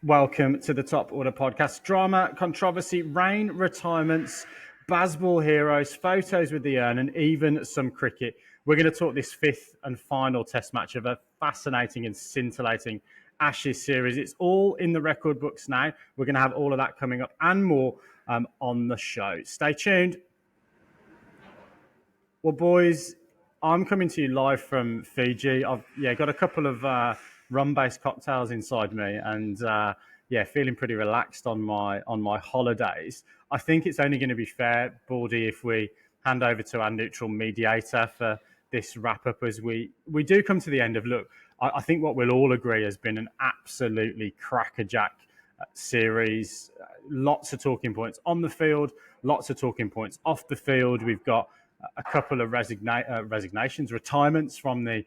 Welcome to the Top Order podcast. Drama, controversy, rain, retirements, Bazball heroes, photos with the urn, and even some cricket. We're going to talk this fifth and final test match of a fascinating and scintillating Ashes series. It's all in the record books now. We're going to have all of that coming up and more on the show. Stay tuned. Well, boys, I'm coming to you live from Fiji. I've got a couple of rum-based cocktails inside me, and feeling pretty relaxed on my holidays. I think it's only going to be fair, Baldy, if we hand over to our neutral mediator for this wrap up as we do come to the end of. Look, I think what we'll all agree has been an absolutely crackerjack series. Lots of talking points on the field, lots of talking points off the field. We've got a couple of resignations, retirements from the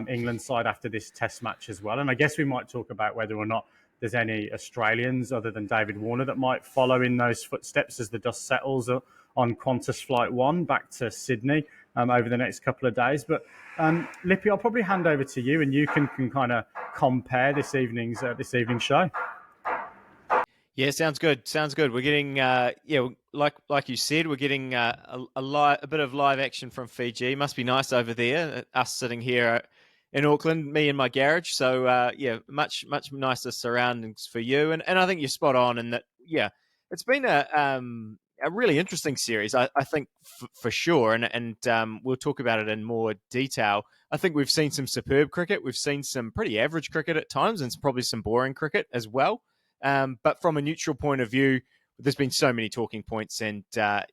England side after this test match as well. And I guess we might talk about whether or not there's any Australians other than David Warner that might follow in those footsteps as the dust settles on Qantas Flight 1 back to Sydney over the next couple of days. But Lippy, I'll probably hand over to you and you can kind of compare this evening's show. Yeah, sounds good. Sounds good. We're getting, like you said, we're getting a bit of live action from Fiji. Must be nice over there. Us sitting here in Auckland, me in my garage. So much nicer surroundings for you. And I think you're spot on in that. Yeah, it's been a really interesting series. I think for sure, and we'll talk about it in more detail. I think we've seen some superb cricket. We've seen some pretty average cricket at times, and probably some boring cricket as well. But from a neutral point of view, there's been so many talking points, and I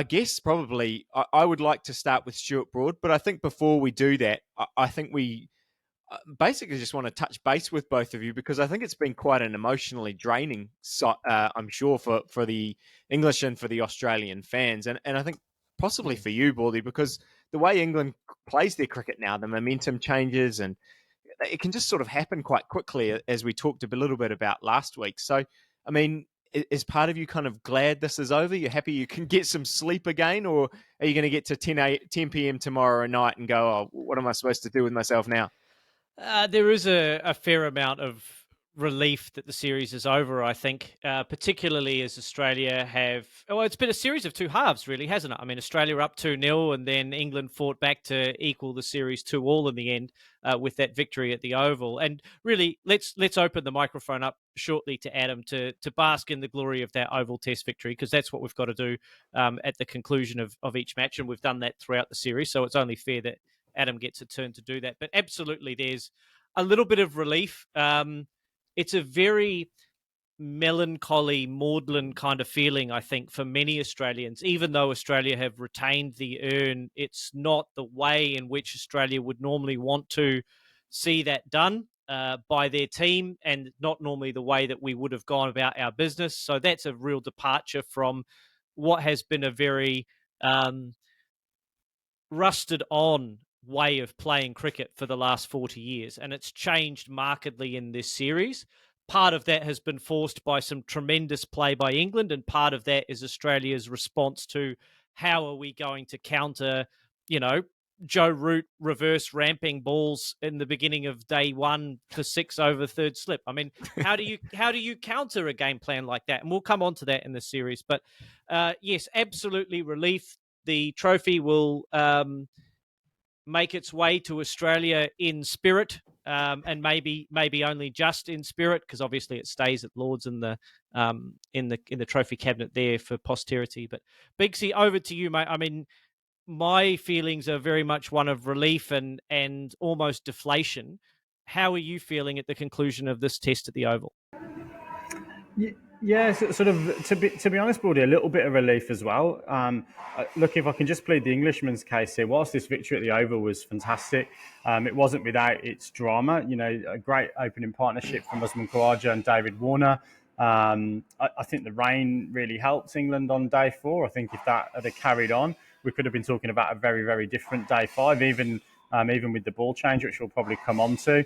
guess probably I would like to start with Stuart Broad. But I think before we do that, I think we basically just want to touch base with both of you because I think it's been quite an emotionally draining, I'm sure, for the English and for the Australian fans, and I think possibly for you, Baldy, because the way England plays their cricket now, the momentum changes and it can just sort of happen quite quickly, as we talked a little bit about last week. So, I mean, is part of you kind of glad this is over? You're happy you can get some sleep again? Or are you going to get to 10 p.m. tomorrow night and go, oh, what am I supposed to do with myself now? There is a fair amount of relief that the series is over, I think, particularly as Australia have... Well, it's been a series of two halves, really, hasn't it? I mean, Australia up 2-0 and then England fought back to equal the series 2-2 in the end with that victory at the Oval. And really, let's open the microphone up shortly to Adam to bask in the glory of that Oval Test victory, because that's what we've got to do at the conclusion of each match, and we've done that throughout the series, so it's only fair that Adam gets a turn to do that. But absolutely, there's a little bit of relief. It's a very melancholy, maudlin kind of feeling, I think, for many Australians. Even though Australia have retained the urn, it's not the way in which Australia would normally want to see that done by their team, and not normally the way that we would have gone about our business. So that's a real departure from what has been a very rusted on way of playing cricket for the last 40 years, and it's changed markedly in this series. Part of that has been forced by some tremendous play by England, and part of that is Australia's response to how are we going to counter, Joe Root reverse ramping balls in the beginning of day one for 6 over third slip. I mean, how do you counter a game plan like that? And we'll come on to that in the series. But yes, absolutely relief. The trophy will make its way to Australia in spirit, and maybe only just in spirit, because obviously it stays at Lords in the trophy cabinet there for posterity. But Binksy, over to you, mate. I mean, my feelings are very much one of relief and almost deflation. How are you feeling at the conclusion of this test at the Oval? Yeah, sort of. To be honest, Baldy, a little bit of relief as well. Look, if I can just plead the Englishman's case here, whilst this victory at the Oval was fantastic, it wasn't without its drama. A great opening partnership from Usman Khawaja and David Warner. I think the rain really helped England on day 4. I think if that had carried on, we could have been talking about a very, very different day 5, even with the ball change, which we'll probably come on to.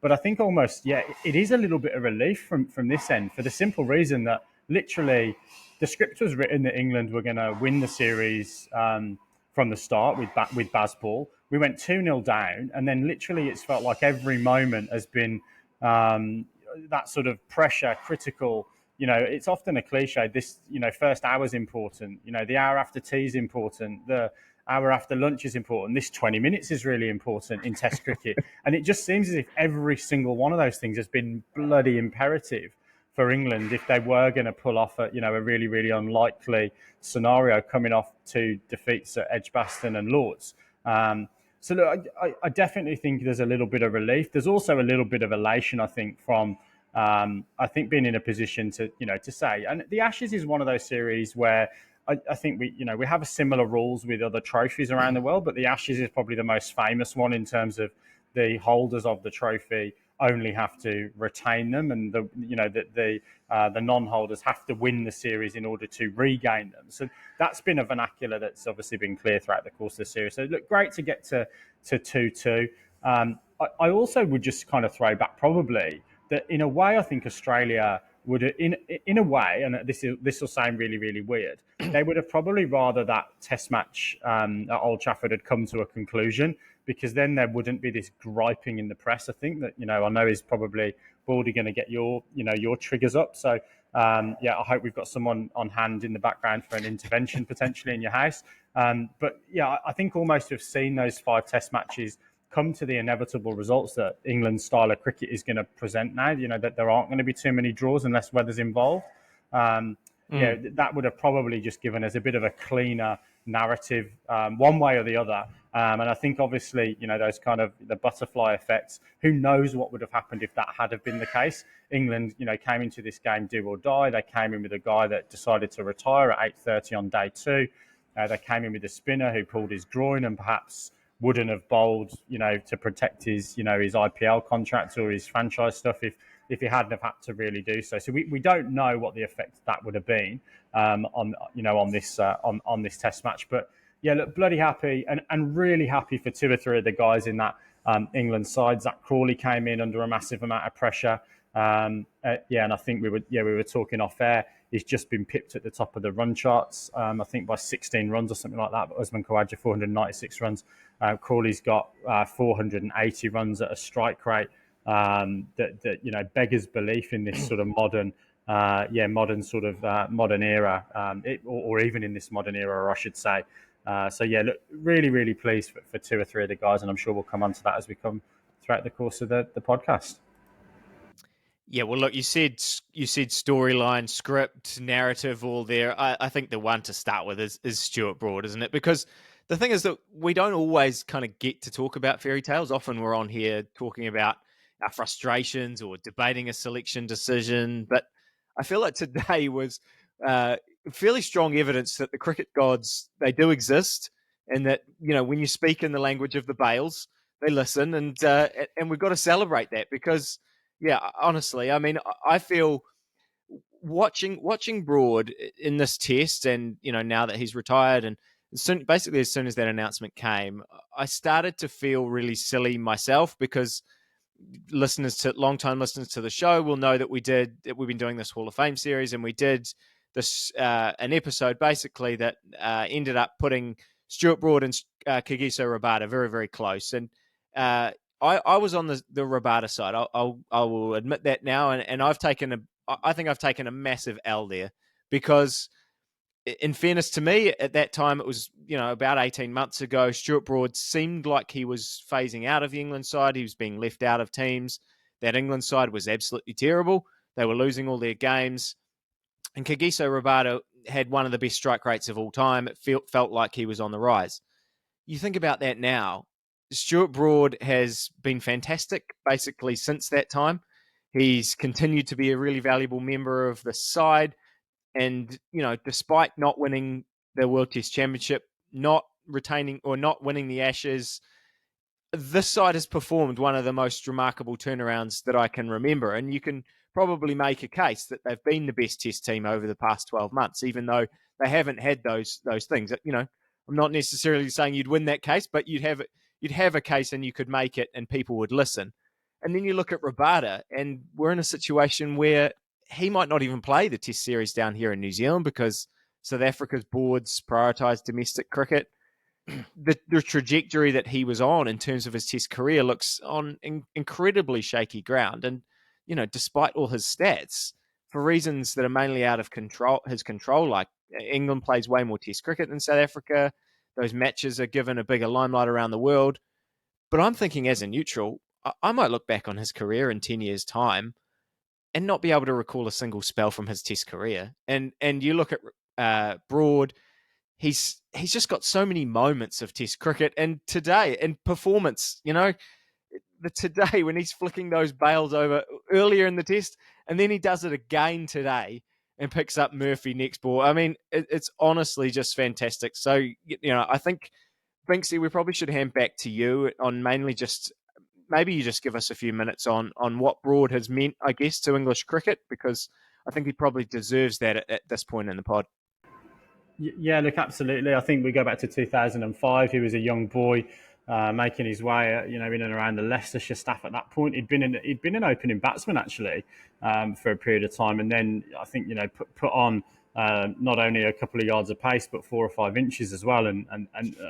But I think almost, it is a little bit of relief from this end, for the simple reason that literally the script was written that England were going to win the series from the start with Bazball. We went 2-0 down, and then literally it's felt like every moment has been that sort of pressure, critical. It's often a cliche. This, first hour is important. The hour after tea is important. The hour after lunch is important. This 20 minutes is really important in Test cricket. And it just seems as if every single one of those things has been bloody imperative for England if they were going to pull off a really, really unlikely scenario coming off two defeats at Edgbaston and Lords. So look, I definitely think there's a little bit of relief. There's also a little bit of elation, I think, from I think being in a position to say. And the Ashes is one of those series where I think we have a similar rules with other trophies around the world, but the Ashes is probably the most famous one in terms of the holders of the trophy only have to retain them, and the non-holders have to win the series in order to regain them. So that's been a vernacular that's obviously been clear throughout the course of the series. So look, great to get to 2-2. I also would just kind of throw back probably that in a way I think Australia would in a way, and this will sound really, really weird, they would have probably rather that Test match at Old Trafford had come to a conclusion, because then there wouldn't be this griping in the press. I think that I know is probably Baldy going to get your triggers up. So I hope we've got someone on hand in the background for an intervention potentially in your house. But yeah, I think almost to have seen those 5 Test matches come to the inevitable results that England's style of cricket is going to present now. That there aren't going to be too many draws unless weather's involved. That would have probably just given us a bit of a cleaner narrative, one way or the other. And I think obviously, those kind of the butterfly effects, who knows what would have happened if that had have been the case. England, came into this game do or die. They came in with a guy that decided to retire at 8:30 on day 2. They came in with a spinner who pulled his groin and perhaps wouldn't have bowled, to protect his IPL contract or his franchise stuff if he hadn't have had to really do so. So we don't know what the effect that would have been on this Test match. But yeah, look, bloody happy and really happy for 2 or 3 of the guys in that England side. Zach Crawley came in under a massive amount of pressure. And I think we were talking off air. He's just been pipped at the top of the run charts, I think by 16 runs or something like that. But Usman Khawaja 496 runs. Crawley's got 480 runs at a strike rate that beggars belief in this sort of modern era, or even in this modern era, I should say. Look, really, really pleased for 2 or 3 of the guys, and I'm sure we'll come on to that as we come throughout the course of the podcast. Yeah, well, look, you said storyline, script, narrative, all there. I think the one to start with is Stuart Broad, isn't it? Because the thing is that we don't always kind of get to talk about fairy tales. Often we're on here talking about our frustrations or debating a selection decision. But I feel like today was fairly strong evidence that the cricket gods, they do exist, and that, when you speak in the language of the Bales, they listen, and we've got to celebrate that because, yeah, honestly, I mean, I feel watching Broad in this test, and now that he's retired, and as soon as that announcement came, I started to feel really silly myself, because long-time listeners to the show will know that we've been doing this Hall of Fame series, and we did this an episode basically that ended up putting Stuart Broad and Khawaja Rabada very, very close, and I was on the Rabada side. I will admit that now, and I think I've taken a massive L there, because in fairness to me, at that time, it was, about 18 months ago, Stuart Broad seemed like he was phasing out of the England side. He was being left out of teams. That England side was absolutely terrible. They were losing all their games. And Khawaja Rabada had one of the best strike rates of all time. It felt like he was on the rise. You think about that now, Stuart Broad has been fantastic basically since that time. He's continued to be a really valuable member of the side. And, despite not winning the World Test Championship, not retaining or not winning the Ashes, this side has performed one of the most remarkable turnarounds that I can remember. And you can probably make a case that they've been the best Test team over the past 12 months, even though they haven't had those things. I'm not necessarily saying you'd win that case, but you'd have a case and you could make it and people would listen. And then you look at Rabada, and we're in a situation where he might not even play the Test series down here in New Zealand because South Africa's boards prioritise domestic cricket. The trajectory that he was on in terms of his Test career looks on incredibly shaky ground. And despite all his stats, for reasons that are mainly out of his control, like England plays way more Test cricket than South Africa. Those matches are given a bigger limelight around the world. But I'm thinking, as a neutral, I might look back on his career in 10 years' time and not be able to recall a single spell from his Test career. And you look at Broad, he's just got so many moments of Test cricket, and today and performance. The today when he's flicking those bails over earlier in the Test, and then he does it again today and picks up Murphy next ball. I mean, it's honestly just fantastic. So I think, Binksy, we probably should hand back to you on mainly just maybe you just give us a few minutes on what Broad has meant, I guess, to English cricket, because I think he probably deserves that at this point in the pod. Yeah, look, absolutely. I think we go back to 2005. He was a young boy making his way, in and around the Leicestershire staff at that point. He'd been an opening batsman actually for a period of time, and then I think put on not only a couple of yards of pace but 4 or 5 inches as well, and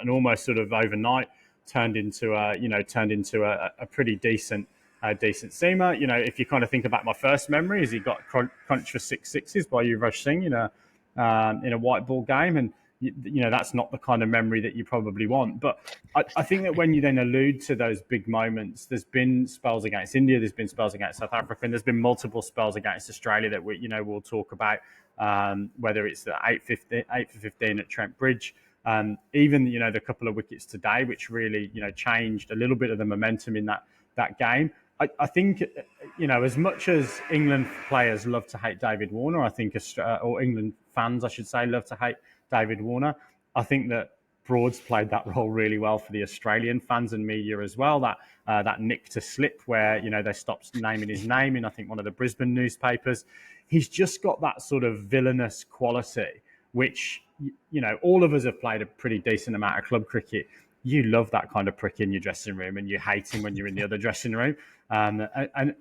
almost sort of overnight turned into a pretty decent seamer. If you kind of think about my first memory, is he got crunched for 6 sixes by Yuvraj Singh in a white ball game, and that's not the kind of memory that you probably want. But I think that when you then allude to those big moments, there's been spells against India, there's been spells against South Africa, and there's been multiple spells against Australia that we'll talk about, whether it's the 8 for 15 at Trent Bridge, even the couple of wickets today, which really changed a little bit of the momentum in that game. I think, as much as England players love to hate David Warner, I think, or England fans, I should say, love to hate David Warner, I think that Broad's played that role really well for the Australian fans and media as well. That nick to slip where, they stopped naming his name in, I think, one of the Brisbane newspapers. He's just got that sort of villainous quality, which, all of us have played a pretty decent amount of club cricket. You love that kind of prick in your dressing room, and you hate him when you're in the other dressing room. And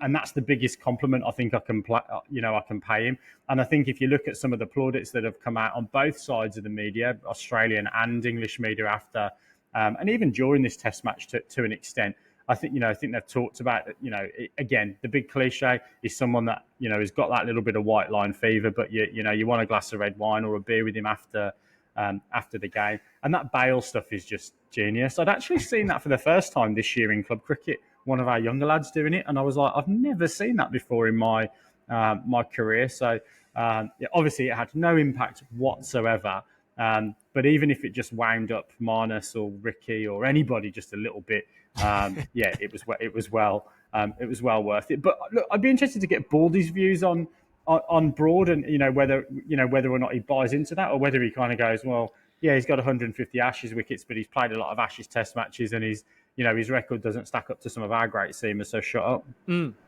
that's the biggest compliment I think I can pay him. And I think if you look at some of the plaudits that have come out on both sides of the media, Australian and English media after, and even during this Test match to an extent, I think they've talked about, again, the big cliche is someone that, has got that little bit of white line fever, but you want a glass of red wine or a beer with him after the game. And that bail stuff is just genius. I'd actually seen that for the first time this year in club cricket, one of our younger lads doing it, and I was like, I've never seen that before in my career. So obviously it had no impact whatsoever. But even if it just wound up Marnus or Ricky or anybody just a little bit, it was well worth it. But look, I'd be interested to get Baldy's views on Broad, and whether or not he buys into that, or whether he kind of goes, well, yeah, he's got 150 Ashes wickets, but he's played a lot of Ashes Test matches, and his record doesn't stack up to some of our great seamers. So shut up. No,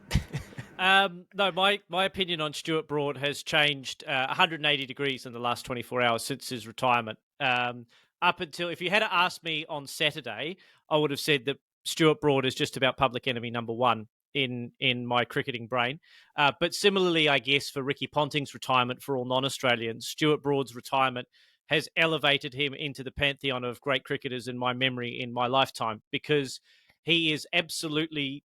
my opinion on Stuart Broad has changed 180 degrees in the last 24 hours since his retirement. Up until, if you had asked me on Saturday, I would have said that Stuart Broad is just about public enemy number one in my cricketing brain. But similarly, I guess, for Ricky Ponting's retirement, for all non-Australians, Stuart Broad's retirement has elevated him into the pantheon of great cricketers in my memory in my lifetime, because he is absolutely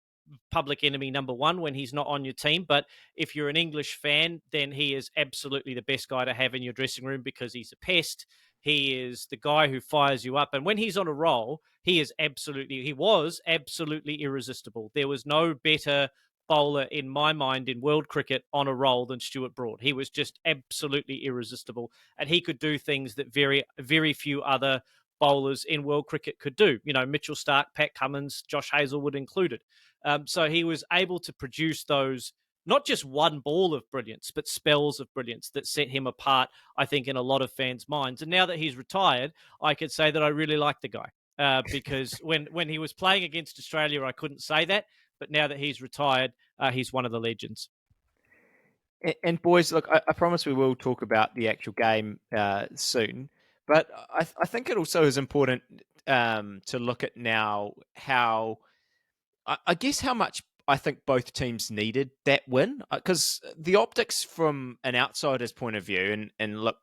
public enemy number one when he's not on your team. But if you're an English fan, then he is absolutely the best guy to have in your dressing room, because he's a pest. He is the guy who fires you up. And when he's on a roll, he was absolutely irresistible. There was no better bowler in my mind in world cricket on a roll than Stuart Broad. He was just absolutely irresistible. And he could do things that very, very few other bowlers in world cricket could do. Mitchell Starc, Pat Cummins, Josh Hazlewood included. So he was able to produce those, not just one ball of brilliance, but spells of brilliance that set him apart, I think, in a lot of fans' minds. And now that he's retired, I could say that I really like the guy, because when he was playing against Australia, I couldn't say that. But now that he's retired, he's one of the legends. And boys, look, I promise we will talk about the actual game soon. But I think it also is important to look at now how, I guess, how much I think both teams needed that win. Because the optics from an outsider's point of view, and look,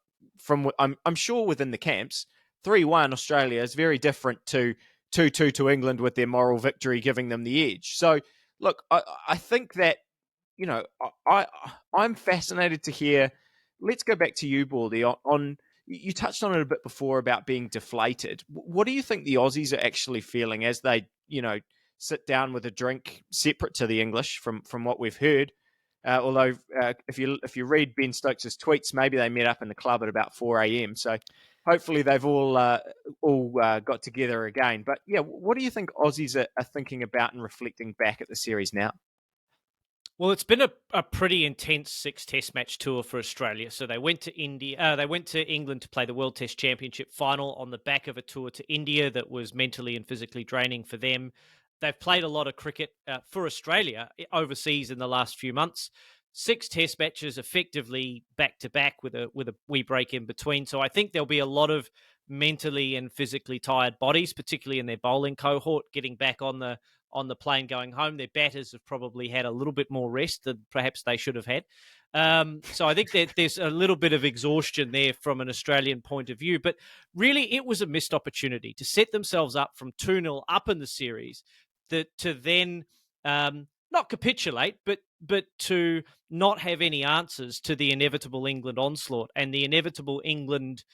I'm sure within the camps, 3-1 Australia is very different to 2-2 to England, with their moral victory giving them the edge. So, look, I think that I'm fascinated to hear. Let's go back to you, Baldy. On you touched on it a bit before about being deflated. What do you think the Aussies are actually feeling as they, sit down with a drink separate to the English, from what we've heard? Although if you read Ben Stokes' tweets, maybe they met up in the club at about 4 a.m. So hopefully they've all got together again. But yeah, what do you think Aussies are thinking about and reflecting back at the series now? Well, it's been a pretty intense 6 Test match tour for Australia. So they went to India, they went to England to play the World Test Championship final on the back of a tour to India that was mentally and physically draining for them. They've played a lot of cricket for Australia overseas in the last few months. 6 Test matches effectively back to back with a wee break in between. So I think there'll be a lot of mentally and physically tired bodies, particularly in their bowling cohort, getting back on the plane going home. Their batters have probably had a little bit more rest than perhaps they should have had. So I think that there's a little bit of exhaustion there from an Australian point of view. But really, it was a missed opportunity to set themselves up from 2-0 up in the series to then not capitulate, but to not have any answers to the inevitable England onslaught and the inevitable England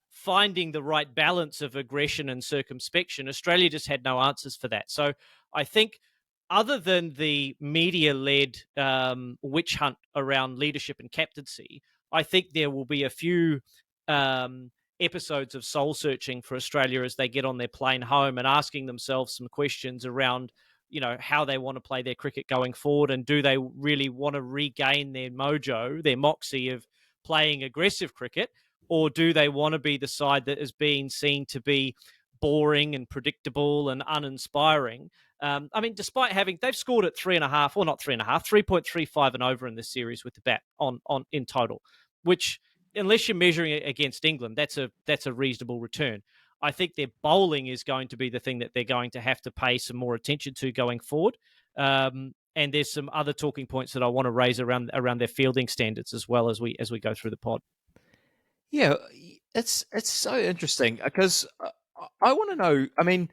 finding the right balance of aggression and circumspection. Australia just had no answers for that. So I think other than the media-led witch hunt around leadership and captaincy, I think there will be a few episodes of soul-searching for Australia as they get on their plane home and asking themselves some questions around how they want to play their cricket going forward, and do they really want to regain their mojo, their moxie of playing aggressive cricket, or do they want to be the side that is being seen to be boring and predictable and uninspiring? Despite they've scored at 3.5, or not 3.5, 3.35 and over in this series with the bat on in total, which, unless you're measuring it against England, that's a reasonable return. I think their bowling is going to be the thing that they're going to have to pay some more attention to going forward. And there's some other talking points that I want to raise around their fielding standards as well as we go through the pod. Yeah, it's so interesting because I want to know. I mean,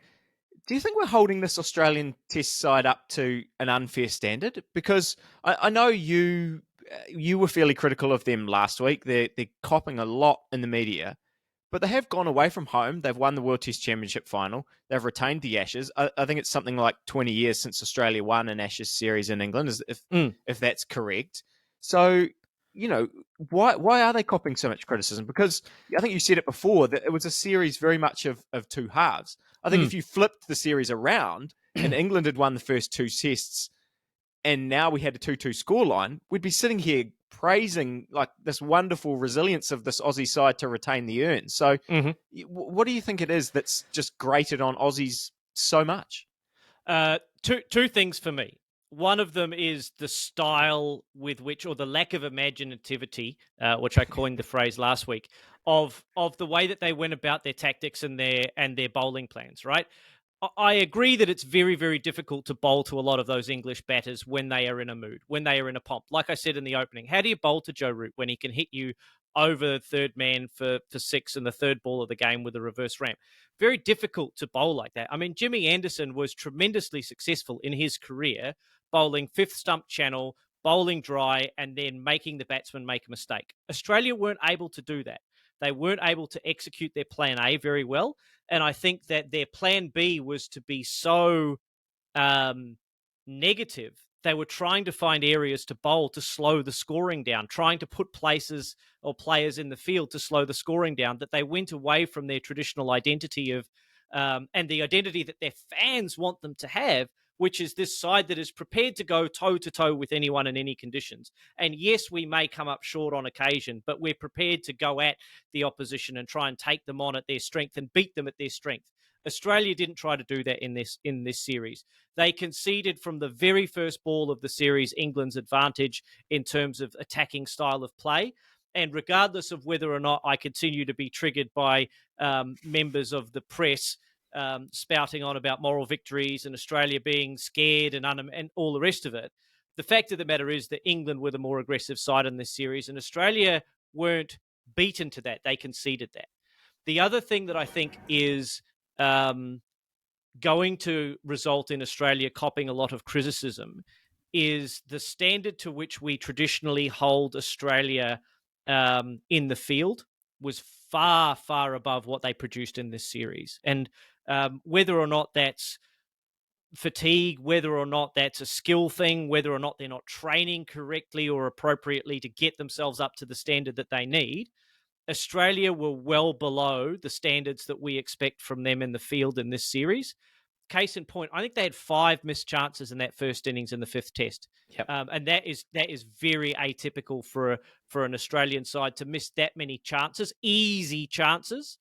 do you think we're holding this Australian Test side up to an unfair standard? Because I know you were fairly critical of them last week. They're copping a lot in the media, but they have gone away from home. They've won the World Test Championship final. They've retained the Ashes. I think it's something like 20 years since Australia won an Ashes series in England, if that's correct. So, why are they copping so much criticism? Because I think you said it before, that it was a series very much of two halves. I think if you flipped the series around and England had won the first 2 tests and now we had a 2-2 scoreline, we'd be sitting here praising like this wonderful resilience of this Aussie side to retain the urn. So what do you think it is that's just grated on Aussies so much? Two things for me. One of them is the style with which, or the lack of imaginativity, which I coined the phrase last week, of the way that they went about their tactics and their bowling plans, right? I agree that it's very, very difficult to bowl to a lot of those English batters when they are in a mood, when they are in a pomp. Like I said in the opening, how do you bowl to Joe Root when he can hit you over third man for 6 and the third ball of the game with a reverse ramp? Very difficult to bowl like that. I mean, Jimmy Anderson was tremendously successful in his career bowling fifth stump channel, bowling dry, and then making the batsman make a mistake. Australia weren't able to do that. They weren't able to execute their plan A very well. And I think that their plan B was to be so negative. They were trying to find areas to bowl to slow the scoring down, trying to put places or players in the field to slow the scoring down, that they went away from their traditional identity of and the identity that their fans want them to have, which is this side that is prepared to go toe-to-toe with anyone in any conditions. And yes, we may come up short on occasion, but we're prepared to go at the opposition and try and take them on at their strength and beat them at their strength. Australia didn't try to do that in this series. They conceded from the very first ball of the series England's advantage in terms of attacking style of play. And regardless of whether or not I continue to be triggered by members of the press spouting on about moral victories and Australia being scared and all the rest of it, the fact of the matter is that England were the more aggressive side in this series, and Australia weren't beaten to that. They conceded that. The other thing that I think is going to result in Australia copping a lot of criticism is the standard to which we traditionally hold Australia in the field was far, far above what they produced in this series. And whether or not that's fatigue, whether or not that's a skill thing, whether or not they're not training correctly or appropriately to get themselves up to the standard that they need, Australia were well below the standards that we expect from them in the field in this series. Case in point, I think they had 5 missed chances in that first innings in the 5th test. Yep. And that is very atypical for an Australian side to miss that many chances, easy chances,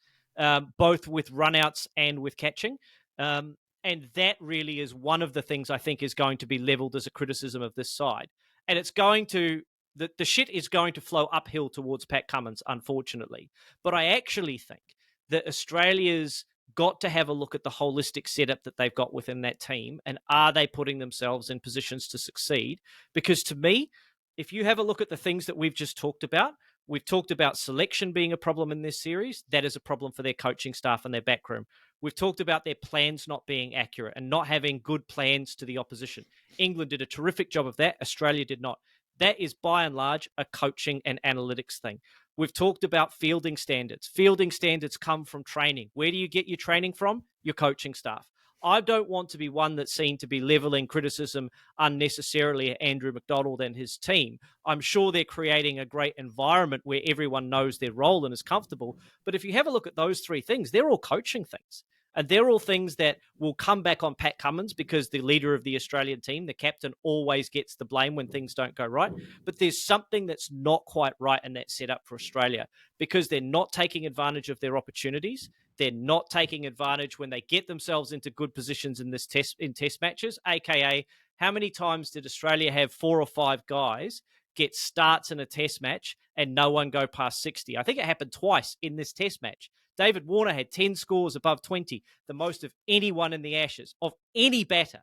both with runouts and with catching. And that really is one of the things I think is going to be leveled as a criticism of this side. And it's going to, the shit is going to flow uphill towards Pat Cummins, unfortunately. But I actually think that Australia's got to have a look at the holistic setup that they've got within that team, and are they putting themselves in positions to succeed? Because to me, if you have a look at the things that we've just talked about, we've talked about selection being a problem in this series. That is a problem for their coaching staff and their backroom. We've talked about their plans not being accurate and not having good plans to the opposition. England did a terrific job of that. Australia did not. That is by and large a coaching and analytics thing. We've talked about fielding standards. Fielding standards come from training. Where do you get your training from? Your coaching staff. I don't want to be one that's seen to be leveling criticism unnecessarily at Andrew McDonald and his team. I'm sure they're creating a great environment where everyone knows their role and is comfortable. But if you have a look at those 3 things, they're all coaching things. And they're all things that will come back on Pat Cummins because the leader of the Australian team, the captain, always gets the blame when things don't go right. But there's something that's not quite right in that setup for Australia because they're not taking advantage of their opportunities. They're not taking advantage when they get themselves into good positions in test matches, aka how many times did Australia have 4 or 5 guys get starts in a test match and no one go past 60? I think it happened twice in this test match. David Warner had 10 scores above 20, the most of anyone in the Ashes, of any batter.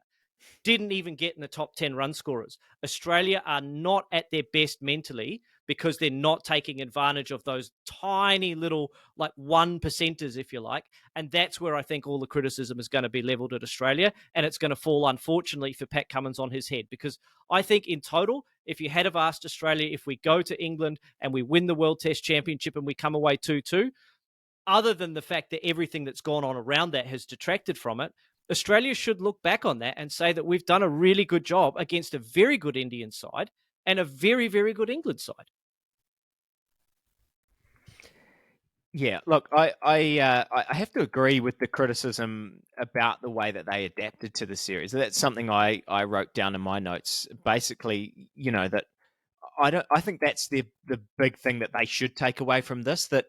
Didn't even get in the top 10 run scorers. Australia are not at their best mentally because they're not taking advantage of those tiny little, like 1%ers, if you like. And that's where I think all the criticism is going to be leveled at Australia. And it's going to fall, unfortunately, for Pat Cummins on his head. Because I think in total, if you had have asked Australia, if we go to England and we win the World Test Championship and we come away 2-2, other than the fact that everything that's gone on around that has detracted from it, Australia should look back on that and say that we've done a really good job against a very good Indian side and a very, very good England side. Yeah, look, I have to agree with the criticism about the way that they adapted to the series. That's something I wrote down in my notes. Basically, that I think that's the big thing that they should take away from this. That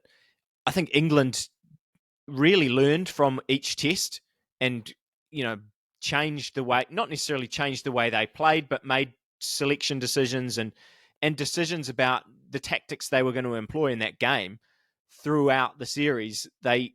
I think England really learned from each test and, changed the way, not necessarily changed the way they played, but made selection decisions and decisions about the tactics they were going to employ in that game throughout the series. They,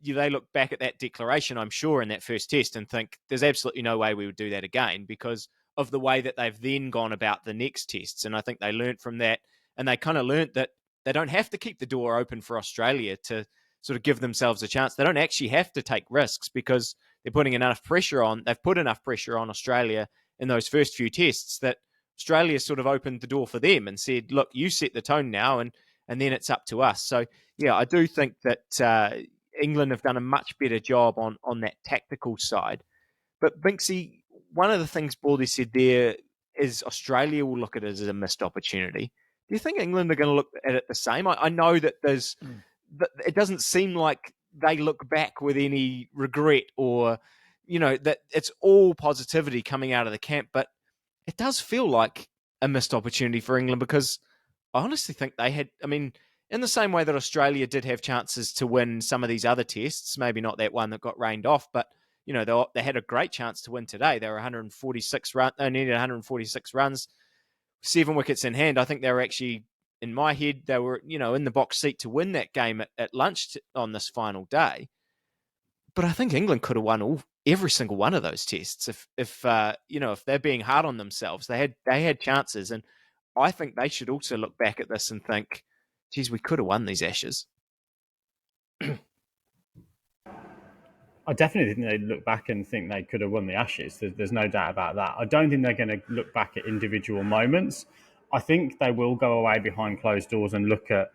they look back at that declaration, I'm sure, in that first test and think there's absolutely no way we would do that again because of the way that they've then gone about the next tests. And I think they learned from that, and they kind of learned that they don't have to keep the door open for Australia to sort of give themselves a chance. They don't actually have to take risks because they're putting enough pressure on. They've put enough pressure on Australia in those first few tests that Australia sort of opened the door for them and said, look, you set the tone now, and then it's up to us. So, yeah, I do think that England have done a much better job on that tactical side. But Binksy, one of the things Baldy said there is Australia will look at it as a missed opportunity. Do you think England are going to look at it the same? I know that it doesn't seem like they look back with any regret or, that it's all positivity coming out of the camp. But it does feel like a missed opportunity for England because I honestly think they had, in the same way that Australia did have chances to win some of these other tests, maybe not that one that got rained off, but, they had a great chance to win today. They were 146 runs, they needed 146 runs, 7 wickets in hand. I think they were actually, in my head, they were, in the box seat to win that game at lunch on this final day. But I think England could have won every single one of those tests if they're being hard on themselves. They had chances, and I think they should also look back at this and think, geez, we could have won these Ashes. I definitely think they look back and think they could have won the Ashes. There's no doubt about that. I don't think they're going to look back at individual moments. I think they will go away behind closed doors and look at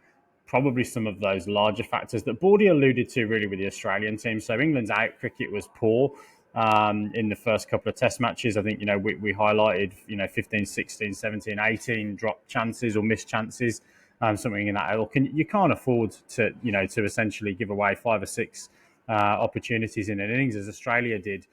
probably some of those larger factors that Baldy alluded to really with the Australian team. So England's out cricket was poor in the first couple of test matches. I think, we highlighted, 15, 16, 17, 18 drop chances or missed chances, something in that ilk. And you can't afford to essentially give away 5 or 6 opportunities in an innings as Australia did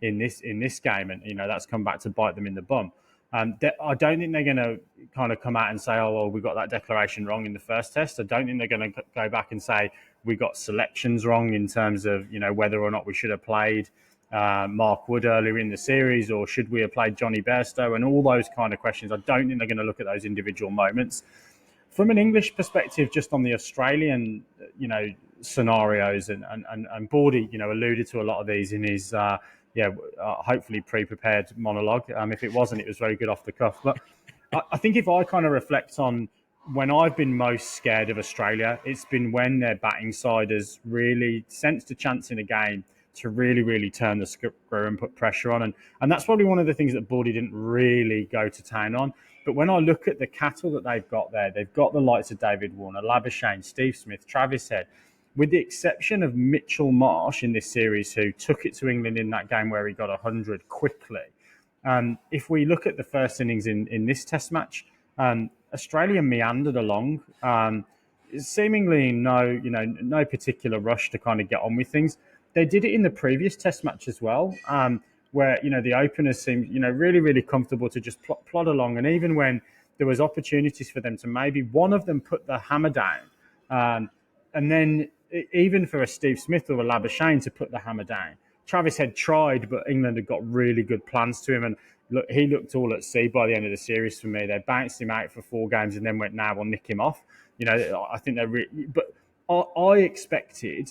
in this game, and that's come back to bite them in the bum. I don't think they're going to kind of come out and say, "Oh, well, we got that declaration wrong in the first test." I don't think they're going to go back and say we got selections wrong in terms of whether or not we should have played Mark Wood earlier in the series, or should we have played Johnny Bairstow, and all those kind of questions. I don't think they're going to look at those individual moments. From an English perspective, just on the Australian, scenarios, and Bordy, alluded to a lot of these in his, hopefully pre-prepared monologue. If it wasn't, it was very good off the cuff. But I think if I kind of reflect on when I've been most scared of Australia, it's been when their batting side has really sensed a chance in a game to really, really turn the screw and put pressure on. And that's probably one of the things that Bordy didn't really go to town on. But when I look at the cattle that they've got there, they've got the likes of David Warner, Labuschagne, Steve Smith, Travis Head, with the exception of Mitchell Marsh in this series, who took it to England in that game where he got 100 quickly. If we look at the first innings in this test match, Australia meandered along, seemingly no particular rush to kind of get on with things. They did it in the previous test match as well, where the openers seemed really, really comfortable to just plod along, and even when there was opportunities for them to maybe one of them put the hammer down, and then even for a Steve Smith or a Labuschagne to put the hammer down, Travis had tried, but England had got really good plans to him, and he looked all at sea by the end of the series for me. They bounced him out for 4 games and then went, "Now we'll nick him off." I think they're but I expected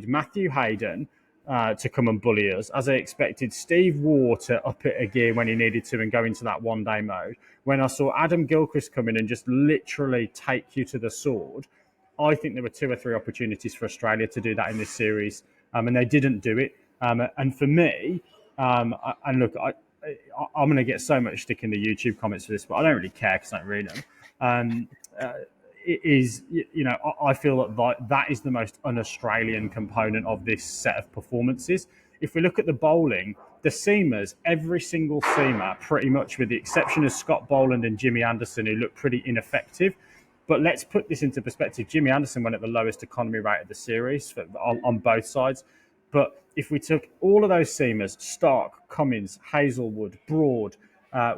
Matthew Hayden to come and bully us, as I expected Steve Waugh to up it a gear when he needed to and go into that one-day mode. When I saw Adam Gilchrist come in and just literally take you to the sword, I think there were 2 or 3 opportunities for Australia to do that in this series, and they didn't do it. And for me, and look, I'm going to get so much stick in the YouTube comments for this, but I don't really care because I don't read them. It is, I feel that is the most un-Australian component of this set of performances. If we look at the bowling, the seamers, every single seamer, pretty much with the exception of Scott Boland and Jimmy Anderson, who look pretty ineffective. But let's put this into perspective. Jimmy Anderson went at the lowest economy rate of the series on both sides. But if we took all of those seamers, Stark, Cummins, Hazelwood, Broad,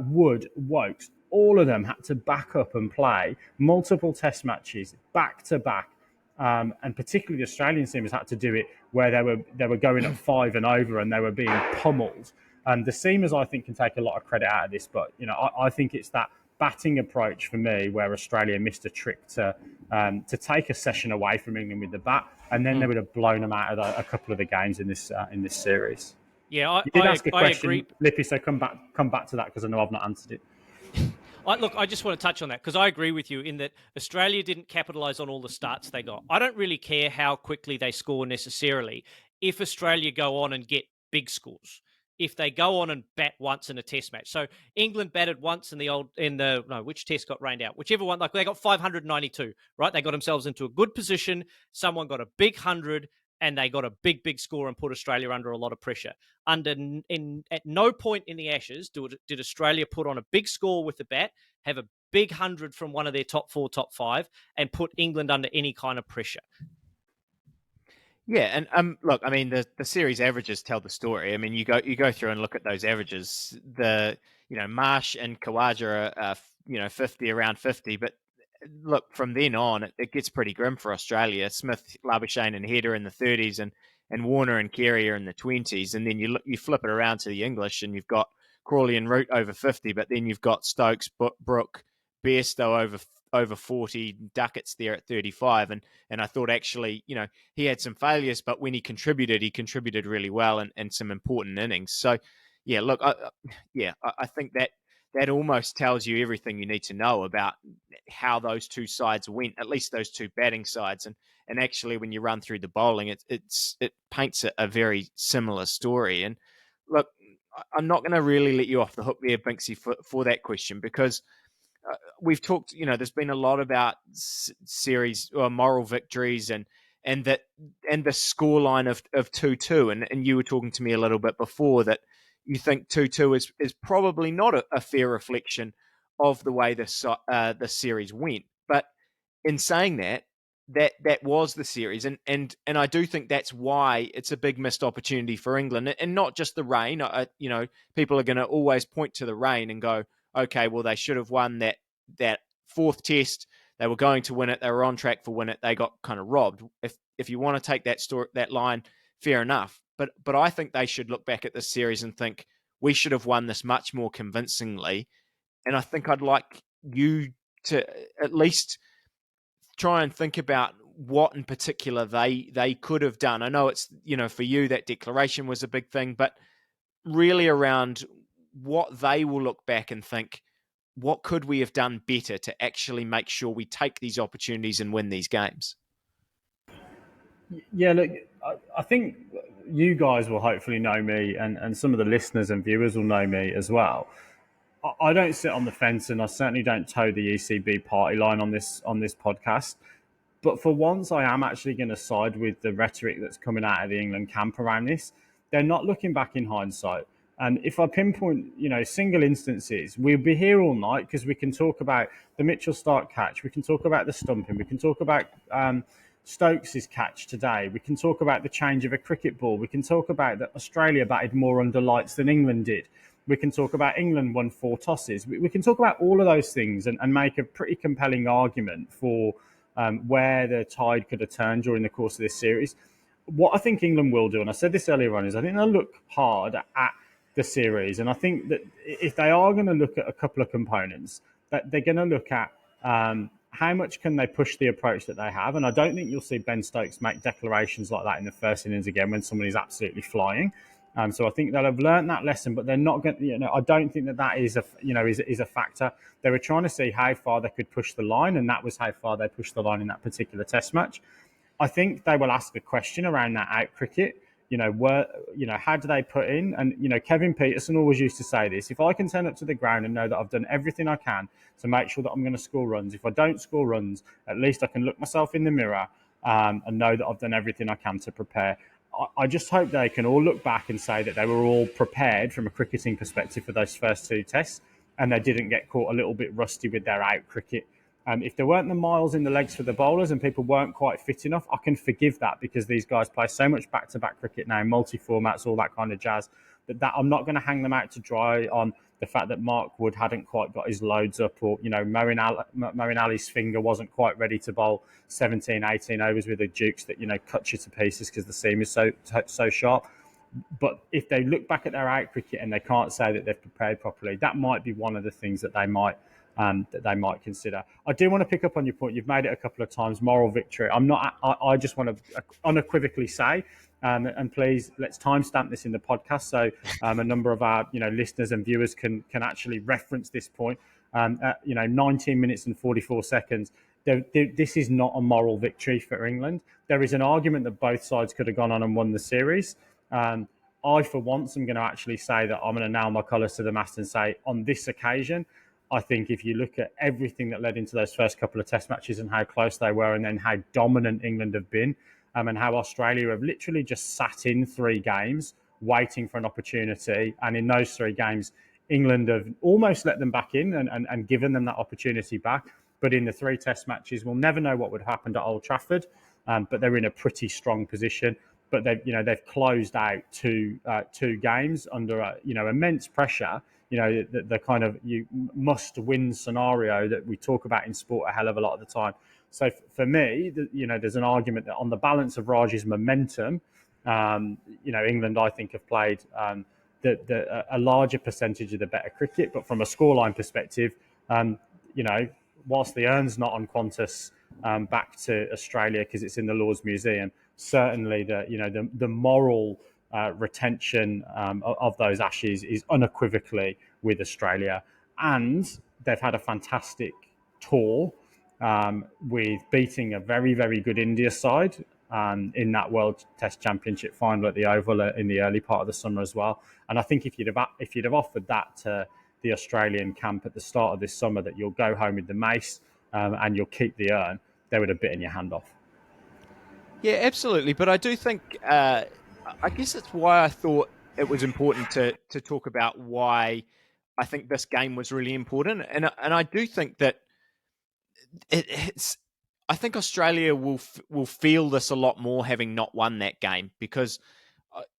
Wood, Woakes, all of them had to back up and play multiple test matches back to back. And particularly the Australian seamers had to do it where they were going at 5 and over and they were being pummeled. And the seamers, I think, can take a lot of credit out of this. But, I think it's that batting approach for me where Australia missed a trick to take a session away from England with the bat, and then they would have blown them out of a couple of the games in this series. Yeah, you did ask a question, agree. Lippy, so come back to that because I know I've not answered it. I just want to touch on that because I agree with you in that Australia didn't capitalise on all the starts they got. I don't really care how quickly they score necessarily if Australia go on and get big scores. If they go on and bat once in a test match. So England batted once which test got rained out? Whichever one, they got 592, right? They got themselves into a good position. Someone got a big 100 and they got a big, big score and put Australia under a lot of pressure. At no point in the Ashes did Australia put on a big score with the bat, have a big 100 from one of their top 4, top 5, and put England under any kind of pressure. Yeah, and look, I mean, the series averages tell the story. I mean, you go through and look at those averages. Marsh and Khawaja are 50, around 50, but look, from then on, it gets pretty grim for Australia. Smith, Labuschagne, and Header in the 30s, and Warner and Carey are in the 20s, and then you flip it around to the English, and you've got Crawley and Root over 50, but then you've got Stokes, Brook, Bairstow over 40, Duckett's there at 35, and I thought actually, he had some failures, but when he contributed really well and some important innings. So, yeah, look, I think that almost tells you everything you need to know about how those two sides went, at least those two batting sides. And actually, when you run through the bowling, it paints a very similar story. And look, I'm not going to really let you off the hook there, Binksy, for that question, because we've talked, there's been a lot about series or moral victories and the scoreline of 2-2. And you were talking to me a little bit before that you think 2-2 is probably not a fair reflection of the way the series went. But in saying that was the series, and I do think that's why it's a big missed opportunity for England, and not just the rain. People are going to always point to the rain and go, okay, well, they should have won that fourth test. They were going to win it. They were on track for win it. They got kind of robbed. If you want to take that line, fair enough. But I think they should look back at this series and think we should have won this much more convincingly. And I think I'd like you to at least try and think about what in particular they could have done. I know it's, for you, that declaration was a big thing, but really around what they will look back and think, what could we have done better to actually make sure we take these opportunities and win these games? Yeah, look, I think you guys will hopefully know me, and some of the listeners and viewers will know me as well. I don't sit on the fence, and I certainly don't toe the ECB party line on this podcast. But for once, I am actually going to side with the rhetoric that's coming out of the England camp around this. They're not looking back in hindsight. And if I pinpoint, single instances, we'll be here all night because we can talk about the Mitchell Stark catch. We can talk about the stumping. We can talk about Stokes' catch today. We can talk about the change of a cricket ball. We can talk about that Australia batted more under lights than England did. We can talk about England won 4 tosses. We can talk about all of those things and make a pretty compelling argument for where the tide could have turned during the course of this series. What I think England will do, and I said this earlier on, is I think they'll look hard at the series. And I think that if they are going to look at a couple of components, that they're going to look at how much can they push the approach that they have. And I don't think you'll see Ben Stokes make declarations like that in the first innings again when somebody's absolutely flying. So I think they'll have learned that lesson, but they're not going. I don't think that is a factor. They were trying to see how far they could push the line, and that was how far they pushed the line in that particular Test match. I think they will ask a question around that out cricket. How do they put in? And Kevin Peterson always used to say this: if I can turn up to the ground and know that I've done everything I can to make sure that I'm going to score runs, if I don't score runs, at least I can look myself in the mirror and know that I've done everything I can to prepare. I just hope they can all look back and say that they were all prepared from a cricketing perspective for those first 2 tests, and they didn't get caught a little bit rusty with their out cricket. If there weren't the miles in the legs for the bowlers and people weren't quite fit enough, I can forgive that because these guys play so much back-to-back cricket now, multi-formats, all that kind of jazz, that I'm not going to hang them out to dry on the fact that Mark Wood hadn't quite got his loads up, or Moeen Ali's finger wasn't quite ready to bowl 17, 18 overs with a Dukes that cut you to pieces because the seam is so sharp. But if they look back at their out cricket and they can't say that they've prepared properly, that might be one of the things that they might consider. I do want to pick up on your point. You've made it a couple of times. Moral victory. I just want to unequivocally say. And please, let's timestamp this in the podcast so a number of our listeners and viewers can actually reference this point. 19 minutes and 44 seconds. This is not a moral victory for England. There is an argument that both sides could have gone on and won the series. I, for once, am going to actually say that I'm going to nail my colours to the mast and say on this occasion, I think if you look at everything that led into those first couple of Test matches and how close they were, and then how dominant England have been, and how Australia have literally just sat in 3 games waiting for an opportunity. And in those 3 games, England have almost let them back in and given them that opportunity back. But in the 3 Test matches, we'll never know what would happen at Old Trafford. But they're in a pretty strong position. But they've closed out 2 games under immense pressure. The kind of you must win scenario that we talk about in sport a hell of a lot of the time. So for me, there's an argument that on the balance of Raj's momentum, England, I think, have played a larger percentage of the better cricket. But from a scoreline perspective, whilst the urn's not on Qantas back to Australia because it's in the Lord's Museum, certainly the moral retention of those Ashes is unequivocally with Australia. and they've had a fantastic tour with beating a very, very good India side in that World Test Championship final at the Oval in the early part of the summer as well. And I think if you'd have offered that to the Australian camp at the start of this summer, that you'll go home with the mace and you'll keep the urn, they would have bitten your hand off. Yeah, absolutely. But I do think, I guess that's why I thought it was important to talk about why I think this game was really important. And I do think that it's. I think Australia will feel this a lot more having not won that game, because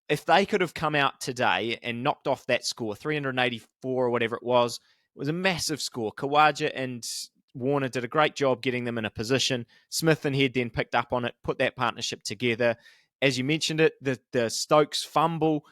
if they could have come out today and knocked off that score, 384 or whatever it was a massive score. Khawaja and Warner did a great job getting them in a position. Smith and Head then picked up on it, put that partnership together. As you mentioned it, the Stokes fumble,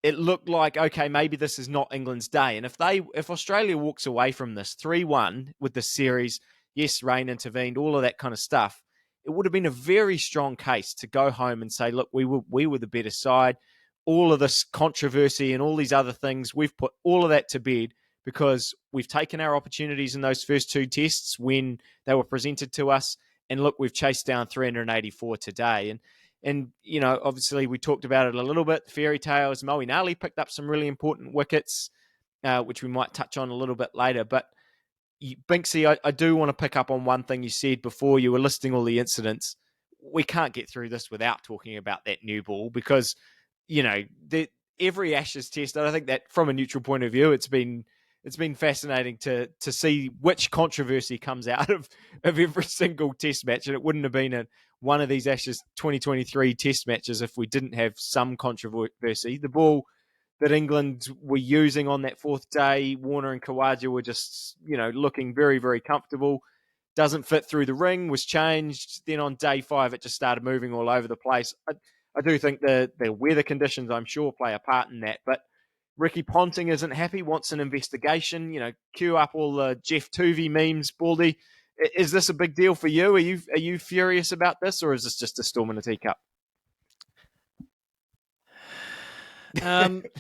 it looked like, okay, maybe this is not England's day. And if Australia walks away from this 3-1 with the series, yes, rain intervened, all of that kind of stuff, it would have been a very strong case to go home and say, look, we were the better side. All of this controversy and all these other things, we've put all of that to bed, because we've taken our opportunities in those first two tests when they were presented to us. And look, we've chased down 384 today. And you know, obviously we talked about it a little bit. Fairy tales. Moeen Ali picked up some really important wickets, which we might touch on a little bit later. But Binksy, I do want to pick up on one thing you said before you were listing all the incidents. We can't get through this without talking about that new ball, because, you know, every Ashes test, and I think that from a neutral point of view, it's been fascinating to see which controversy comes out of every single test match. And it wouldn't have been one of these Ashes 2023 test matches if we didn't have some controversy. The ball that England were using on that fourth day, Warner and Khawaja were just, you know, looking very, very comfortable. Doesn't fit through the ring, was changed. Then on day 5, it just started moving all over the place. I do think the weather conditions, I'm sure, play a part in that. But Ricky Ponting isn't happy, wants an investigation. You know, cue up all the Jeff Tuvey memes, Baldy. Is this a big deal for you? Are you furious about this, or is this just a storm in a teacup?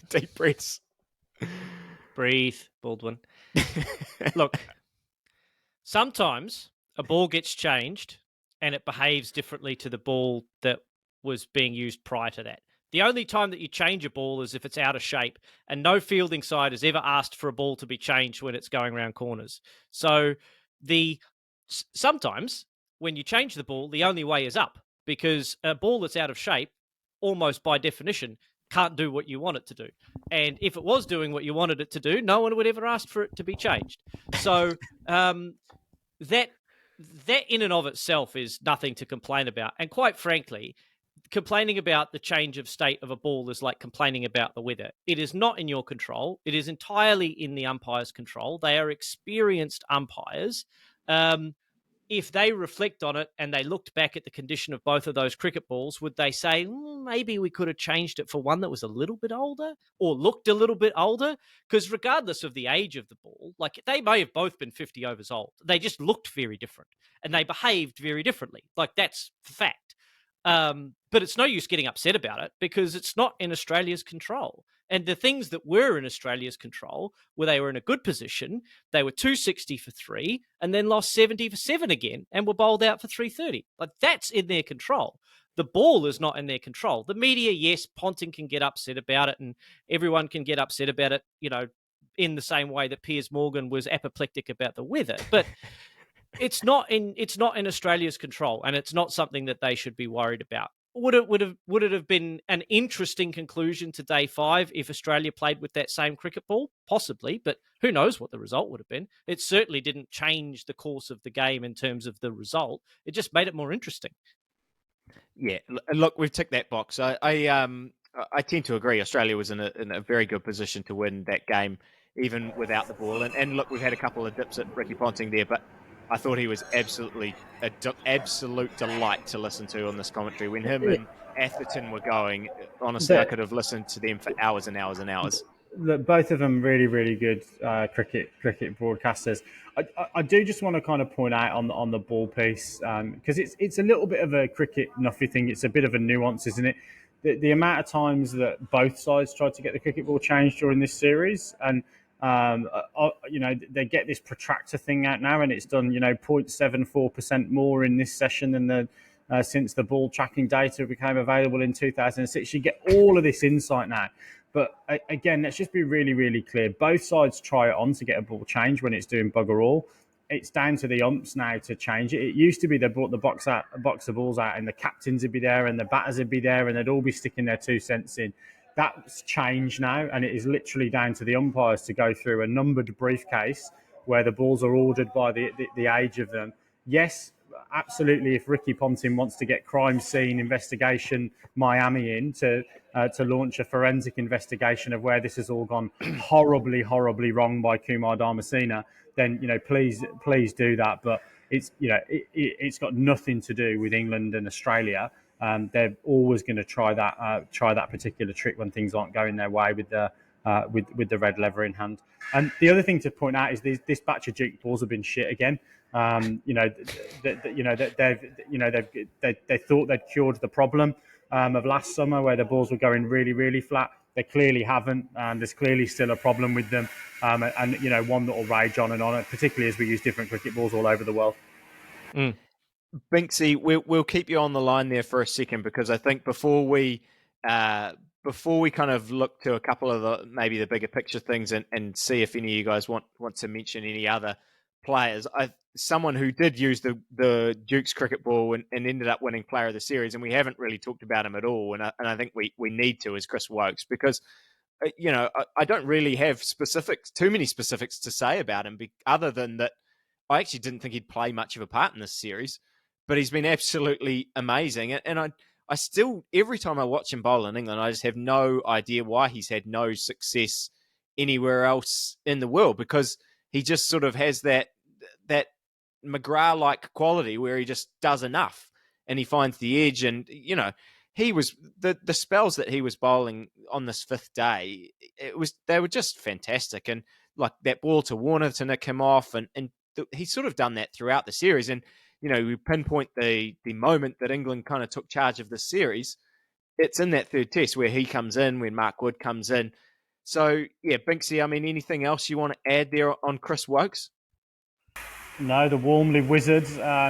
Deep breaths. Breathe, Baldwin. Look, sometimes a ball gets changed and it behaves differently to the ball that was being used prior to that. The only time that you change a ball is if it's out of shape, and no fielding side has ever asked for a ball to be changed when it's going around corners. So sometimes when you change the ball, the only way is up, because a ball that's out of shape, almost by definition, can't do what you want it to do. And if it was doing what you wanted it to do, no one would ever ask for it to be changed. So that in and of itself is nothing to complain about. And quite frankly, complaining about the change of state of a ball is like complaining about the weather. It is not in your control. It is entirely in the umpire's control. They are experienced umpires. If they reflect on it and they looked back at the condition of both of those cricket balls, would they say, maybe we could have changed it for one that was a little bit older or looked a little bit older? Because regardless of the age of the ball, like, they may have both been 50 overs old. They just looked very different and they behaved very differently. Like, that's fact. But it's no use getting upset about it, because it's not in Australia's control. And the things that were in Australia's control were they were in a good position, they were 260 for 3, and then lost 70 for 7 again, and were bowled out for 330. Like, that's in their control. The ball is not in their control. The media, yes, Ponting can get upset about it, and everyone can get upset about it, you know, in the same way that Piers Morgan was apoplectic about the weather. But it's not in Australia's control, and it's not something that they should be worried about. Would it have been an interesting conclusion to day 5 if Australia played with that same cricket ball? Possibly, but who knows what the result would have been. It certainly didn't change the course of the game in terms of the result. It just made it more interesting. Yeah, look, we've ticked that box. I tend to agree. Australia was in a very good position to win that game, even without the ball. And look, we've had a couple of dips at Ricky Ponting there, but I thought he was absolute delight to listen to on this commentary. When him and Atherton were going, honestly, I could have listened to them for hours and hours and hours. Look, both of them really, really good cricket broadcasters. I do just want to kind of point out on the ball piece, because it's a little bit of a cricket nuffy thing. It's a bit of a nuance, isn't it? The amount of times that both sides tried to get the cricket ball changed during this series, and They get this protractor thing out now, and it's done 0.74% more in this session than since the ball tracking data became available in 2006. You get all of this insight now. But again, let's just be really, really clear. Both sides try it on to get a ball change when it's doing bugger all. It's down to the umps now to change it. It used to be they brought the box of balls out, and the captains would be there, and the batters would be there, and they'd all be sticking their 2 cents in. That's changed now, and it is literally down to the umpires to go through a numbered briefcase where the balls are ordered by the age of them. Yes, absolutely. If Ricky Ponting wants to get crime scene investigation Miami in to launch a forensic investigation of where this has all gone horribly, horribly wrong by Kumar Dharmasena, then please do that. But it's got nothing to do with England and Australia. They're always going to try that particular trick when things aren't going their way with the red lever in hand. And the other thing to point out is this batch of Duke balls have been shit again. They thought they'd cured the problem of last summer where the balls were going really, really flat. They clearly haven't. There's clearly still a problem with them, and one that will rage on and on, particularly as we use different cricket balls all over the world. Binksy, we'll keep you on the line there for a second, because I think before we kind of look to a couple of maybe the bigger picture things and see if any of you guys want to mention any other players. Someone who did use the Duke's cricket ball and ended up winning Player of the Series, and we haven't really talked about him at all, and I think we need to, is Chris Woakes, because I don't really have too many specifics to say about him, other than that I actually didn't think he'd play much of a part in this series, but he's been absolutely amazing. And I still, every time I watch him bowl in England, I just have no idea why he's had no success anywhere else in the world, because he just sort of has that McGrath-like quality where he just does enough and he finds the edge. And, he was the spells that he was bowling on this fifth day, they were just fantastic. And like that ball to Warner to nick him off, and he's sort of done that throughout the series. And, we pinpoint the moment that England kind of took charge of the series. It's in that third test where he comes in, when Mark Wood comes in. So, yeah, Binksy, I mean, anything else you want to add there on Chris Woakes? No, the Warmley Wizard.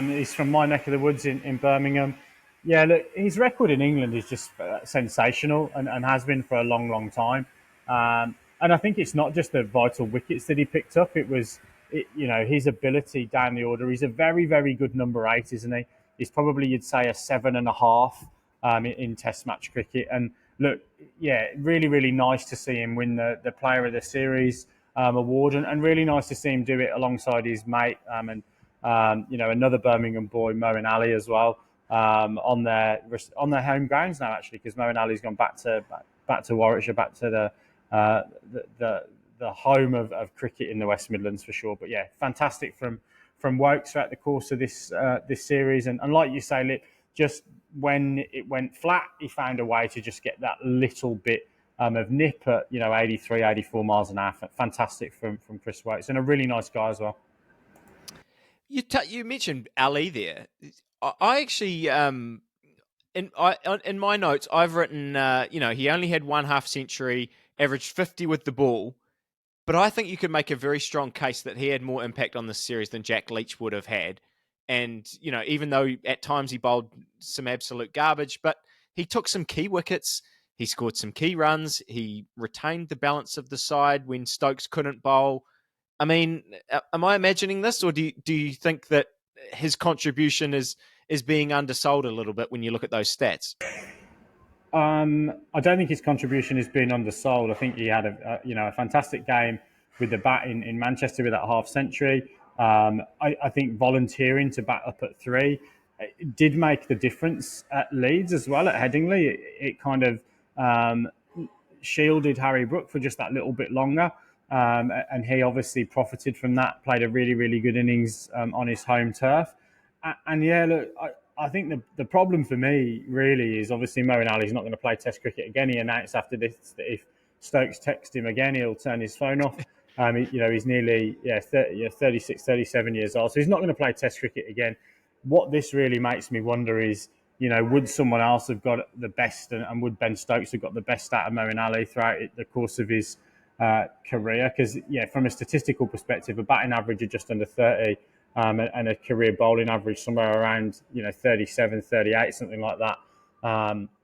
He's from my neck of the woods in Birmingham. Yeah, look, his record in England is just sensational and has been for a long, long time. And I think it's not just the vital wickets that he picked up. It was, his ability down the order. He's a very, very good number 8, isn't he? He's probably, you'd say, a 7.5 in Test match cricket. And look, yeah, really, really nice to see him win the Player of the Series award, and really nice to see him do it alongside his mate and another Birmingham boy, Moeen Ali, as well, on their home grounds now, actually, because Moeen Ali's gone back to Warwickshire, back to the home of cricket in the West Midlands, for sure. But yeah, fantastic from Woakes throughout the course of this series, and like you say, just when it went flat, he found a way to just get that little bit of nip at 83, 84 miles an hour. Fantastic from Chris Woakes, and a really nice guy as well. You mentioned Ali there. I actually in my notes I've written he only had 1/2 century, averaged 50 with the ball, but I think you could make a very strong case that he had more impact on this series than Jack Leach would have had. And even though at times he bowled some absolute garbage, but he took some key wickets. He scored some key runs. He retained the balance of the side when Stokes couldn't bowl. I mean, am I imagining this, or do you think that his contribution is being undersold a little bit when you look at those stats? I don't think his contribution is being undersold. I think he had a fantastic game with the bat in Manchester with that 1/2 century. I think volunteering to bat up at 3 did make the difference at Leeds as well, at Headingley. It kind of shielded Harry Brook for just that little bit longer. And he obviously profited from that, played a really, really good innings on his home turf. And yeah, look, I think the problem for me really is obviously Moeen Ali's not going to play Test cricket again. He announced after this that if Stokes texts him again, he'll turn his phone off. He's nearly 36, 37 years old, so he's not going to play Test cricket again. What this really makes me wonder is, would someone else have got the best, and would Ben Stokes have got the best out of Moeen Ali throughout the course of his career, because from a statistical perspective, a batting average of just under 30, and a career bowling average somewhere around 37, 38, something like that.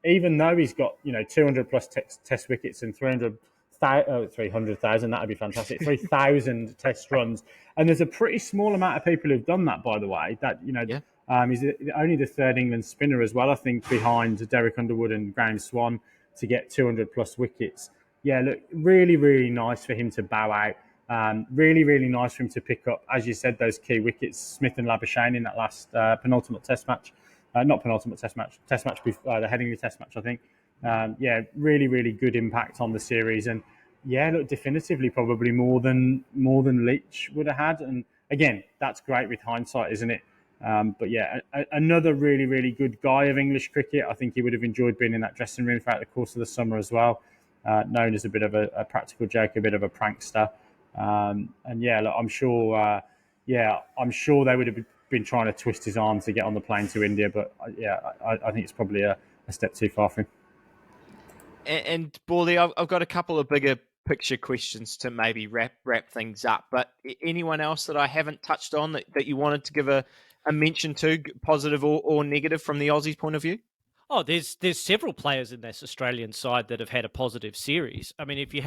Even though he's got 200 plus test wickets and 300,000, that'd be fantastic. 3,000 test runs, and there's a pretty small amount of people who've done that. By the way, that Yeah. he's only the third England spinner as well, I think, behind Derek Underwood and Graham Swan to get 200 plus wickets. Yeah, look, really, really nice for him to bow out. Really, really nice for him to pick up, as you said, those key wickets. Smith and Labuschagne in that last penultimate Test match, not penultimate Test match before the Headingley Test match, I think. Really, really good impact on the series, and look, definitively probably more than Leach would have had. And again, that's great with hindsight, isn't it? Another really, really good guy of English cricket. I think he would have enjoyed being in that dressing room throughout the course of the summer as well. Known as a bit of a practical joke, a bit of a prankster. Look, I'm sure they would have been trying to twist his arm to get on the plane to India, but I think it's probably a step too far for him. And Baldy, I've got a couple of bigger picture questions to maybe wrap things up. But anyone else that I haven't touched on that you wanted to give a mention to, positive or negative from the Aussies' point of view? Oh, there's several players in this Australian side that have had a positive series. I mean, if you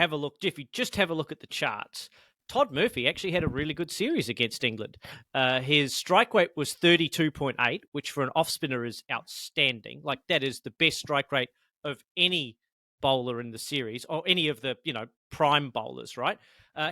just have a look at the charts, Todd Murphy actually had a really good series against England. His strike rate was 32.8, which for an off spinner is outstanding. Like, that is the best strike rate of any bowler in the series, or any of the prime bowlers, right?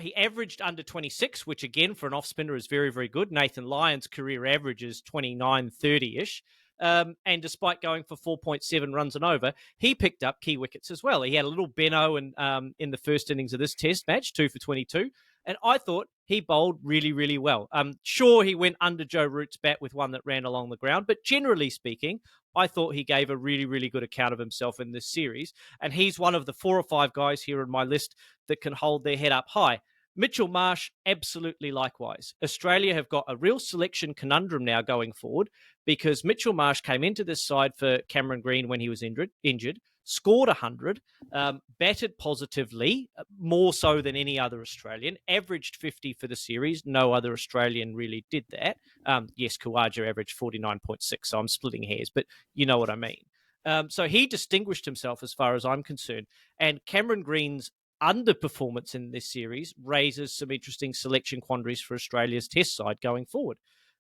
He averaged under 26, which again for an off spinner is very, very good. Nathan Lyon's career average is 29, 30-ish. And despite going for 4.7 runs and over, he picked up key wickets as well. He had a little Benno in the first innings of this Test match, 2 for 22. And I thought he bowled really, really well. Sure, he went under Joe Root's bat with one that ran along the ground, but generally speaking, I thought he gave a really, really good account of himself in this series. And he's one of the 4 or 5 guys here on my list that can hold their head up high. Mitchell Marsh, absolutely likewise. Australia have got a real selection conundrum now going forward, because Mitchell Marsh came into this side for Cameron Green when he was injured, scored 100, batted positively, more so than any other Australian, averaged 50 for the series. No other Australian really did that. Yes, Khawaja averaged 49.6, so I'm splitting hairs, but you know what I mean. So he distinguished himself as far as I'm concerned. And Cameron Green's underperformance in this series raises some interesting selection quandaries for Australia's Test side going forward.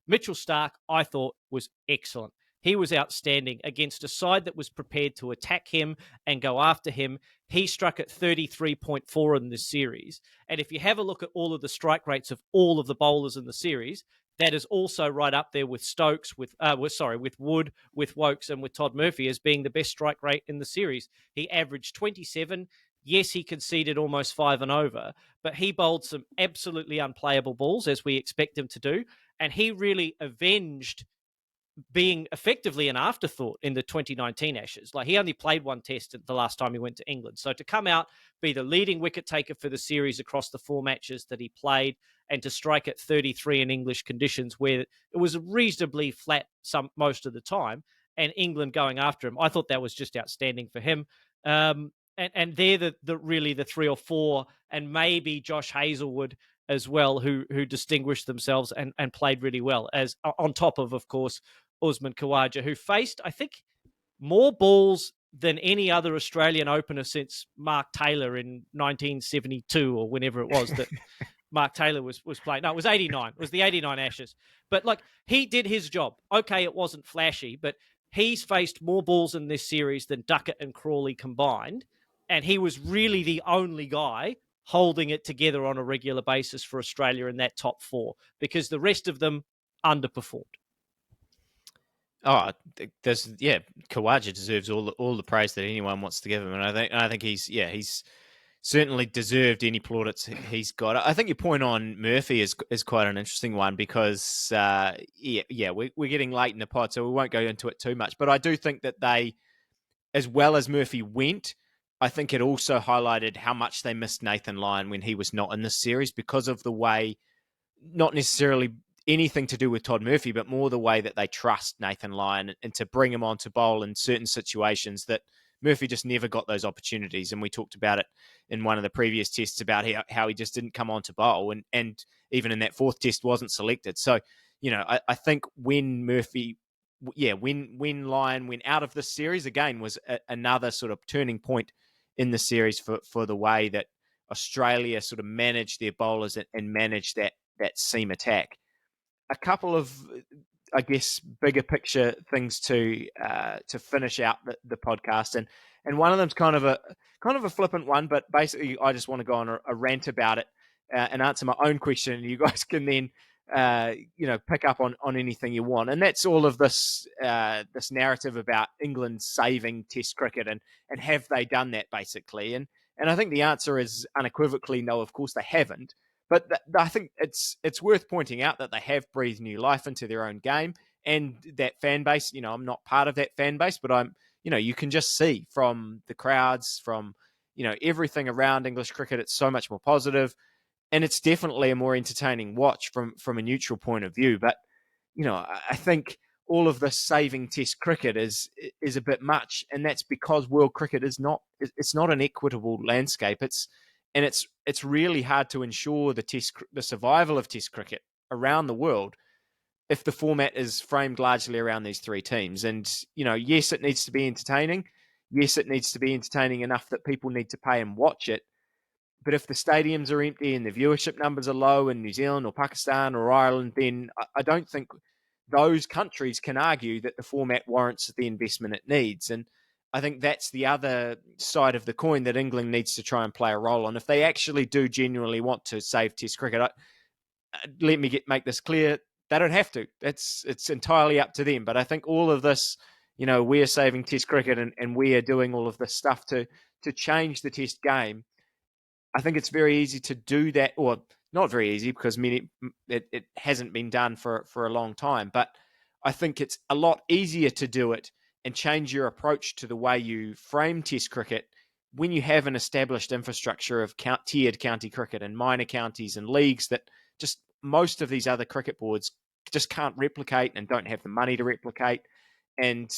Mitchell Starc, I thought, was excellent. He was outstanding against a side that was prepared to attack him and go after him. He struck at 33.4 in this series. And if you have a look at all of the strike rates of all of the bowlers in the series, that is also right up there with Stokes, with Wood, with Woakes, and with Todd Murphy as being the best strike rate in the series. He averaged 27. Yes, he conceded almost 5 and over, but he bowled some absolutely unplayable balls, as we expect him to do, and he really avenged being effectively an afterthought in the 2019 Ashes. Like, he only played one Test the last time he went to England. So to come out, be the leading wicket taker for the series across the 4 matches that he played, and to strike at 33 in English conditions where it was reasonably flat most of the time, and England going after him, I thought that was just outstanding for him. And they're the 3 or 4, and maybe Josh Hazlewood as well, who distinguished themselves and played really well, as on top of course, Usman Khawaja, who faced, I think, more balls than any other Australian opener since Mark Taylor in 1972 or whenever it was that Mark Taylor was playing. No, it was 89. It was the 89 Ashes. But he did his job. Okay, it wasn't flashy, but he's faced more balls in this series than Duckett and Crawley combined. And he was really the only guy holding it together on a regular basis for Australia in that top 4, because the rest of them underperformed. Oh, Khawaja deserves all the praise that anyone wants to give him, and I think he's certainly deserved any plaudits he's got. I think your point on Murphy is quite an interesting one, because we're getting late in the pod, so we won't go into it too much. But I do think that they, as well as Murphy went, I think it also highlighted how much they missed Nathan Lyon when he was not in this series, because of the way, not necessarily anything to do with Todd Murphy, but more the way that they trust Nathan Lyon and to bring him on to bowl in certain situations that Murphy just never got those opportunities. And we talked about it in one of the previous tests about how he just didn't come on to bowl. And even in that fourth test wasn't selected. So, I think when Murphy, when Lyon went out of this series, again, was another sort of turning point in the series for the way that Australia sort of managed their bowlers and managed that seam attack. A couple of, I guess, bigger picture things to finish out the podcast, and one of them's kind of a flippant one, but basically I just want to go on a rant about it and answer my own question, and you guys can then pick up on anything you want. And that's all of this this narrative about England saving Test cricket and have they done that, basically. And I think the answer is unequivocally no, of course they haven't. But I think it's worth pointing out that they have breathed new life into their own game, and that fan base. I'm not part of that fan base, but you can just see from the crowds, from everything around English cricket, it's so much more positive, and it's definitely a more entertaining watch from a neutral point of view. But I think all of this saving Test cricket is a bit much, and that's because world cricket is not an equitable landscape. It's really hard to ensure the survival of Test cricket around the world if the format is framed largely around these three teams. And yes, it needs to be entertaining. Yes, it needs to be entertaining enough that people need to pay and watch it. But if the stadiums are empty and the viewership numbers are low in New Zealand or Pakistan or Ireland, then I don't think those countries can argue that the format warrants the investment it needs. And I think that's the other side of the coin that England needs to try and play a role on. If they actually do genuinely want to save Test cricket, let me make this clear, they don't have to. It's entirely up to them. But I think all of this, we are saving Test cricket and we are doing all of this stuff to change the Test game. I think it's very easy to do that, or not very easy because it hasn't been done for a long time. But I think it's a lot easier to do it and change your approach to the way you frame Test cricket when you have an established infrastructure of tiered county cricket and minor counties and leagues that just most of these other cricket boards just can't replicate and don't have the money to replicate. And,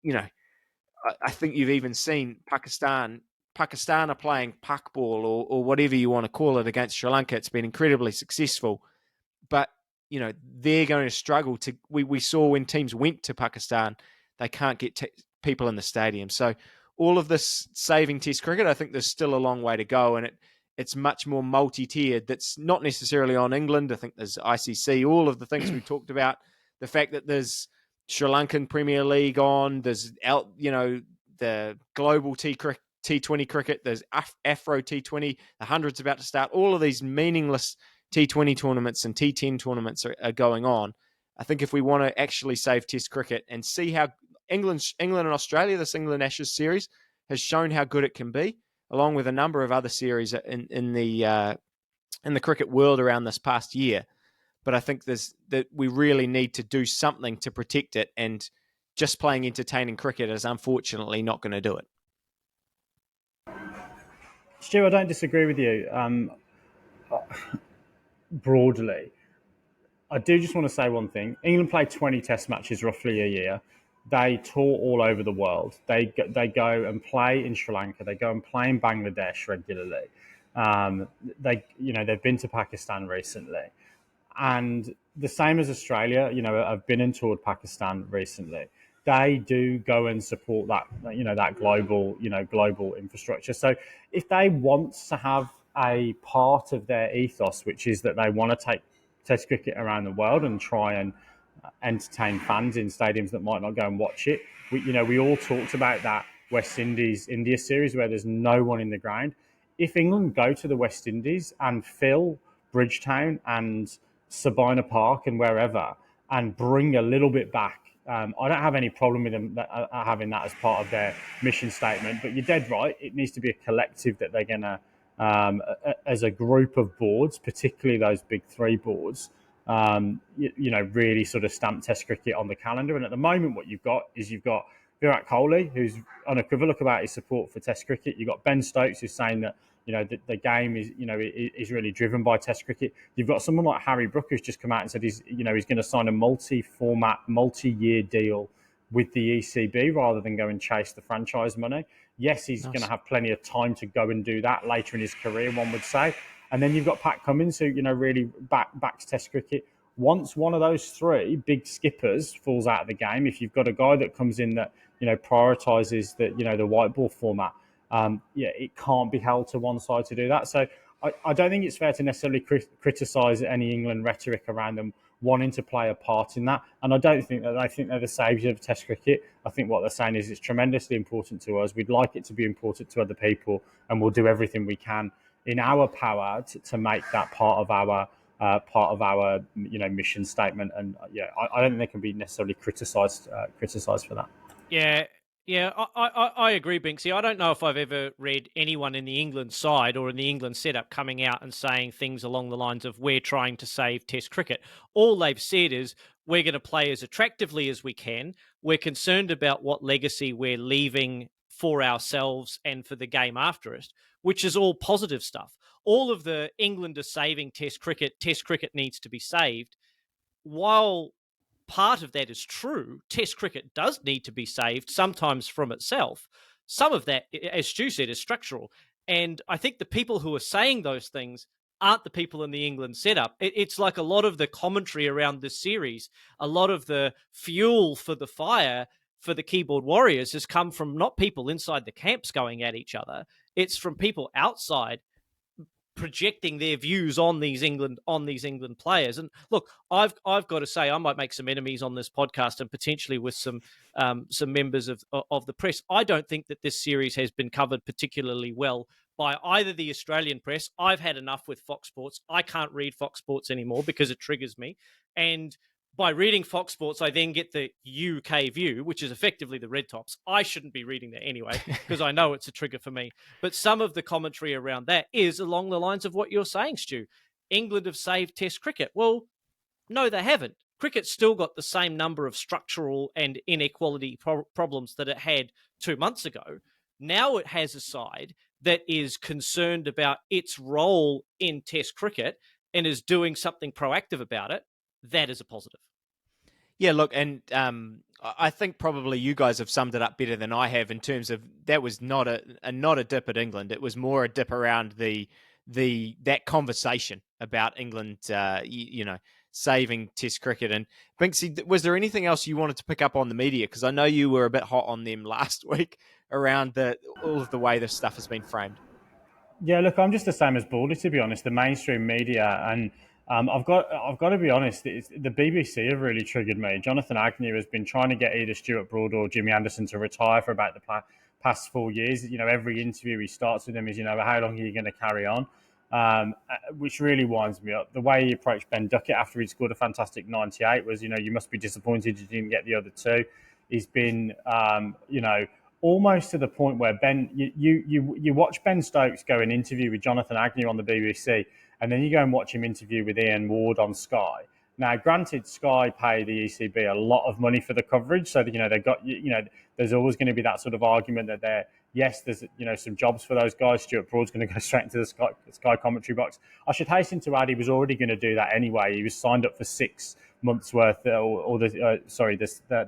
I think you've even seen Pakistan are playing puck ball or whatever you want to call it against Sri Lanka. It's been incredibly successful. But, they're going to struggle to... We saw when teams went to Pakistan, they can't get people in the stadium. So all of this saving Test cricket, I think there's still a long way to go, and it's much more multi-tiered. That's not necessarily on England. I think there's ICC, all of the things we talked about, the fact that there's Sri Lankan Premier League on, there's the global T20 cricket, there's Afro T20, the 100's about to start. All of these meaningless T20 tournaments and T10 tournaments are going on. I think if we want to actually save Test cricket and see how England and Australia, this England Ashes series, has shown how good it can be, along with a number of other series in the cricket world around this past year. But I think that we really need to do something to protect it, and just playing entertaining cricket is unfortunately not going to do it. Stu, I don't disagree with you broadly. I do just want to say one thing. England play 20 test matches roughly a year. They tour all over the world. They go and play in Sri Lanka. They go and play in Bangladesh regularly. They've been to Pakistan recently. And the same as Australia, I've been and toured Pakistan recently. They do go and support that, that global infrastructure. So if they want to have a part of their ethos, which is that they want to take Test cricket around the world and try and entertain fans in stadiums that might not go and watch it, we all talked about that West Indies India series where there's no one in the ground. If England go to the West Indies and fill Bridgetown and Sabina Park and wherever, and bring a little bit back, I don't have any problem with them having that as part of their mission statement. But you're dead right; it needs to be a collective that they're gonna, as a group of boards, particularly those big three boards, really sort of stamp Test cricket on the calendar. And at the moment, what you've got Virat Kohli, who's unequivocal about his support for Test cricket. You've got Ben Stokes, who's saying that the game is really driven by Test cricket. You've got someone like Harry Brook, who's just come out and said he's going to sign a multi-format, multi-year deal with the ECB rather than go and chase the franchise money. Yes, he's going Nice. to have plenty of time to go and do that later in his career, one would say. And then you've got Pat Cummins, who, really backs Test cricket. Once one of those three big skippers falls out of the game, if you've got a guy that comes in that, prioritises the white ball format, it can't be held to one side to do that. So I don't think it's fair to necessarily criticise any England rhetoric around them wanting to play a part in that. And I don't think that they think they're the saviours of Test cricket. I think what they're saying is it's tremendously important to us. We'd like it to be important to other people, and we'll do everything we can in our power to make that part of our mission statement. And I don't think they can be necessarily criticised for that. Yeah, yeah, I agree, Binksy. I don't know if I've ever read anyone in the England side or in the England setup coming out and saying things along the lines of, we're trying to save Test cricket. All they've said is, we're going to play as attractively as we can. We're concerned about what legacy we're leaving for ourselves and for the game after us, which is all positive stuff. All of the England are saving Test cricket needs to be saved. While part of that is true, Test cricket does need to be saved, sometimes from itself. Some of that, as Stu said, is structural. And I think the people who are saying those things aren't the people in the England setup. It's like a lot of the commentary around this series, a lot of the fuel for the fire for the keyboard warriors has come from not people inside the camps going at each other. It's from people outside projecting their views on these England players. And look, I've got to say, I might make some enemies on this podcast and potentially with some members of the press. I don't think that this series has been covered particularly well by either the Australian press. I've had enough with Fox Sports. I can't read Fox Sports anymore because it triggers me. And by reading Fox Sports, I then get the UK view, which is effectively the Red Tops. I shouldn't be reading that anyway, because I know it's a trigger for me. But some of the commentary around that is along the lines of what you're saying, Stu. England have saved Test cricket. Well, no, they haven't. Cricket's still got the same number of structural and inequality problems that it had 2 months ago. Now it has a side that is concerned about its role in Test cricket and is doing something proactive about it. That is a positive. Yeah, look, and I think probably you guys have summed it up better than I have in terms of that was not a dip at England. It was more a dip around that conversation about England, saving Test cricket. And Binksy, was there anything else you wanted to pick up on the media? Because I know you were a bit hot on them last week around all of the way this stuff has been framed. Yeah, look, I'm just the same as Baldy, to be honest. The mainstream media, and I've got to be honest. The BBC have really triggered me. Jonathan Agnew has been trying to get either Stuart Broad or Jimmy Anderson to retire for about the past 4 years. Every interview he starts with them is, how long are you going to carry on? Which really winds me up. The way he approached Ben Duckett after he'd scored a fantastic 98 was, you must be disappointed you didn't get the other two. He's been, almost to the point where Ben, you watch Ben Stokes go and interview with Jonathan Agnew on the BBC, and then you go and watch him interview with Ian Ward on Sky. Now, granted, Sky pay the ECB a lot of money for the coverage, so that, they've got, there's always going to be that sort of argument that there's some jobs for those guys. Stuart Broad's going to go straight into the Sky commentary box. I should hasten to add he was already going to do that anyway. He was signed up for 6 months worth, the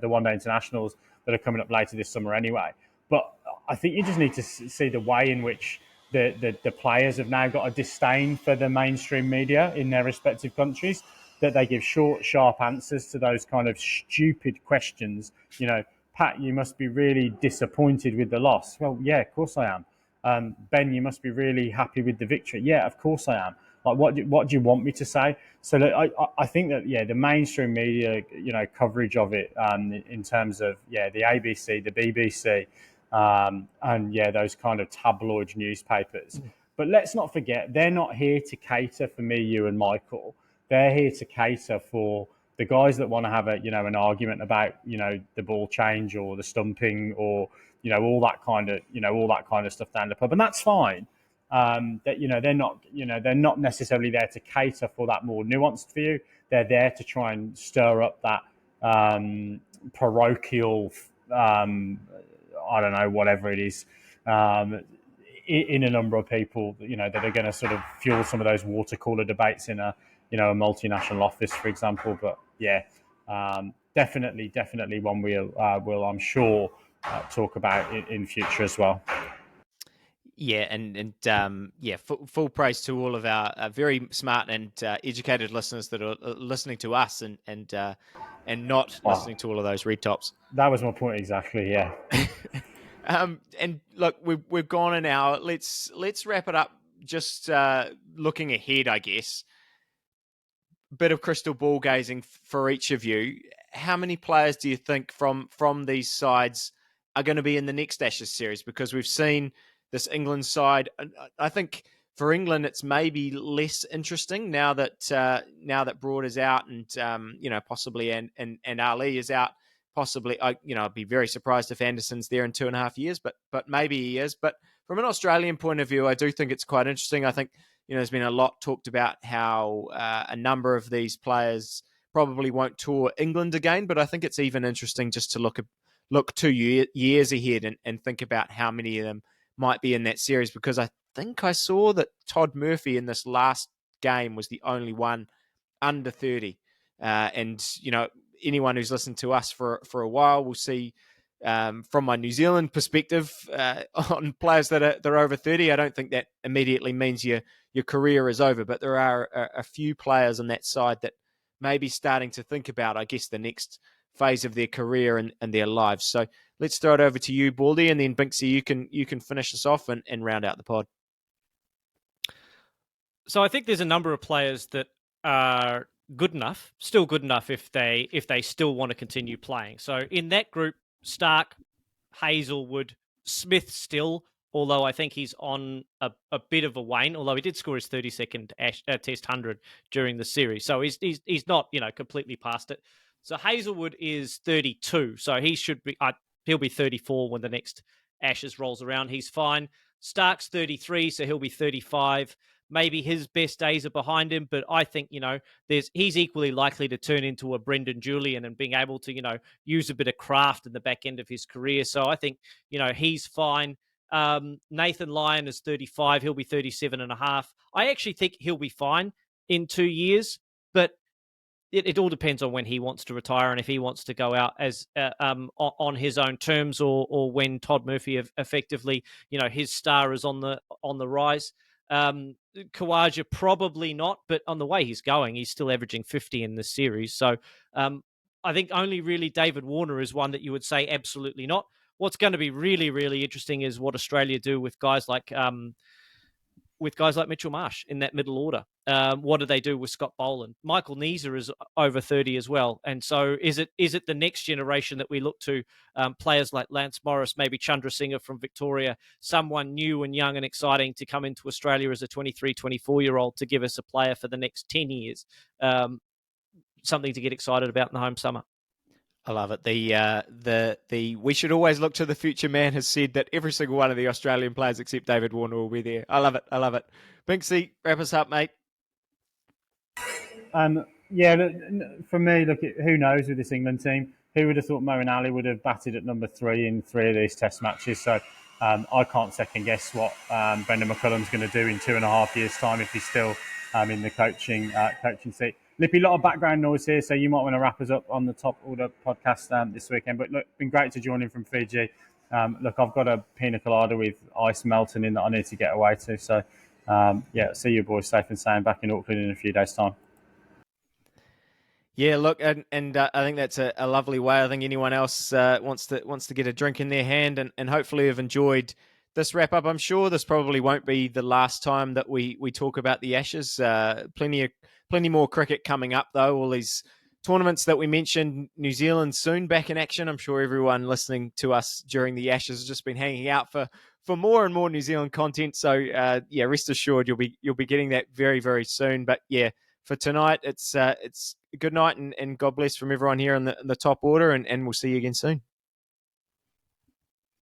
one day internationals that are coming up later this summer anyway. But I think you just need to see the way in which the players have now got a disdain for the mainstream media in their respective countries, that they give short, sharp answers to those kind of stupid questions. Pat, you must be really disappointed with the loss. Well, yeah, of course I am. Ben, you must be really happy with the victory. Yeah, of course I am. Like, what do you want me to say? So I think that, the mainstream media, coverage of it, in terms of, the ABC, the BBC, and those kind of tabloid newspapers. But let's not forget, they're not here to cater for me, you, and Michael. They're here to cater for the guys that want to have an argument about, the ball change or the stumping or, all that kind of stuff down the pub, and that's fine. They're not necessarily there to cater for that more nuanced view. They're there to try and stir up that parochial, I don't know, whatever it is, in a number of people, that are going to sort of fuel some of those water cooler debates in a multinational office, for example. But definitely one we'll I'm sure talk about in future as well. Yeah, full praise to all of our very smart and educated listeners that are listening to us and not listening to all of those red tops. That was my point exactly. Yeah. And look, we've gone an hour. Let's wrap it up. Just looking ahead, I guess. Bit of crystal ball gazing for each of you. How many players do you think from these sides are going to be in the next Ashes series? Because we've seen this England side. I think for England, it's maybe less interesting now that Broad is out and possibly and Ali is out. Possibly, I'd be very surprised if Anderson's there in 2.5 years, but maybe he is. But from an Australian point of view, I do think it's quite interesting. I think there's been a lot talked about how a number of these players probably won't tour England again, but I think it's even interesting just to look 2 years ahead and think about how many of them might be in that series, because I think I saw that Todd Murphy in this last game was the only one under 30. And anyone who's listened to us for a while will see from my New Zealand perspective on players that are over 30. I don't think that immediately means your career is over, but there are a few players on that side that may be starting to think about, I guess, the next phase of their career and their lives. So let's throw it over to you, Baldy, and then Binksy, you can finish us off and round out the pod. So I think there's a number of players that are still good enough if they still want to continue playing. So in that group, Stark, Hazelwood, Smith still, although I think he's on a bit of a wane, although he did score his 32nd Test 100 during the series. So he's not, completely past it. So Hazelwood is 32, so he'll be 34 when the next Ashes rolls around. He's fine. Stark's 33, so he'll be 35. Maybe his best days are behind him, but I think, he's equally likely to turn into a Brendan Julian and being able to, use a bit of craft in the back end of his career. So I think, he's fine. Nathan Lyon is 35. He'll be 37 and a half. I actually think he'll be fine in 2 years, but it all depends on when he wants to retire and if he wants to go out as on his own terms or when Todd Murphy effectively, his star is on the rise. Khawaja probably not, but on the way he's going, he's still averaging 50 in this series. So I think only really David Warner is one that you would say absolutely not. What's going to be really, really interesting is what Australia do with guys like Mitchell Marsh in that middle order. What do they do with Scott Boland? Michael Neser is over 30 as well. And so is it the next generation that we look to, players like Lance Morris, maybe Chandrasinghe from Victoria, someone new and young and exciting to come into Australia as a 23, 24-year-old to give us a player for the next 10 years? Something to get excited about in the home summer. I love it. The we should always look to the future man has said that every single one of the Australian players except David Warner will be there. I love it. Binksy, wrap us up, mate. For me, look, who knows with this England team? Who would have thought Moeen Ali would have batted at number 3 in 3 of these Test matches? So I can't second guess what Brendan McCullum's going to do in 2.5 years' time if he's still in the coaching seat. Lippy, a lot of background noise here, so you might want to wrap us up on the Top Order podcast this weekend. But look, been great to join in from Fiji. Look, I've got a pina colada with ice melting in that I need to get away to. So, see you boys safe and sound back in Auckland in a few days' time. Yeah, look, and I think that's a lovely way. I think anyone else wants to get a drink in their hand and hopefully have enjoyed this wrap up. I'm sure this probably won't be the last time that we talk about the Ashes. Plenty more cricket coming up, though. All these tournaments that we mentioned, New Zealand soon back in action. I'm sure everyone listening to us during the Ashes has just been hanging out for more and more New Zealand content. So rest assured you'll be getting that very, very soon. But yeah, for tonight, it's good night and God bless from everyone here in the Top Order, and we'll see you again soon.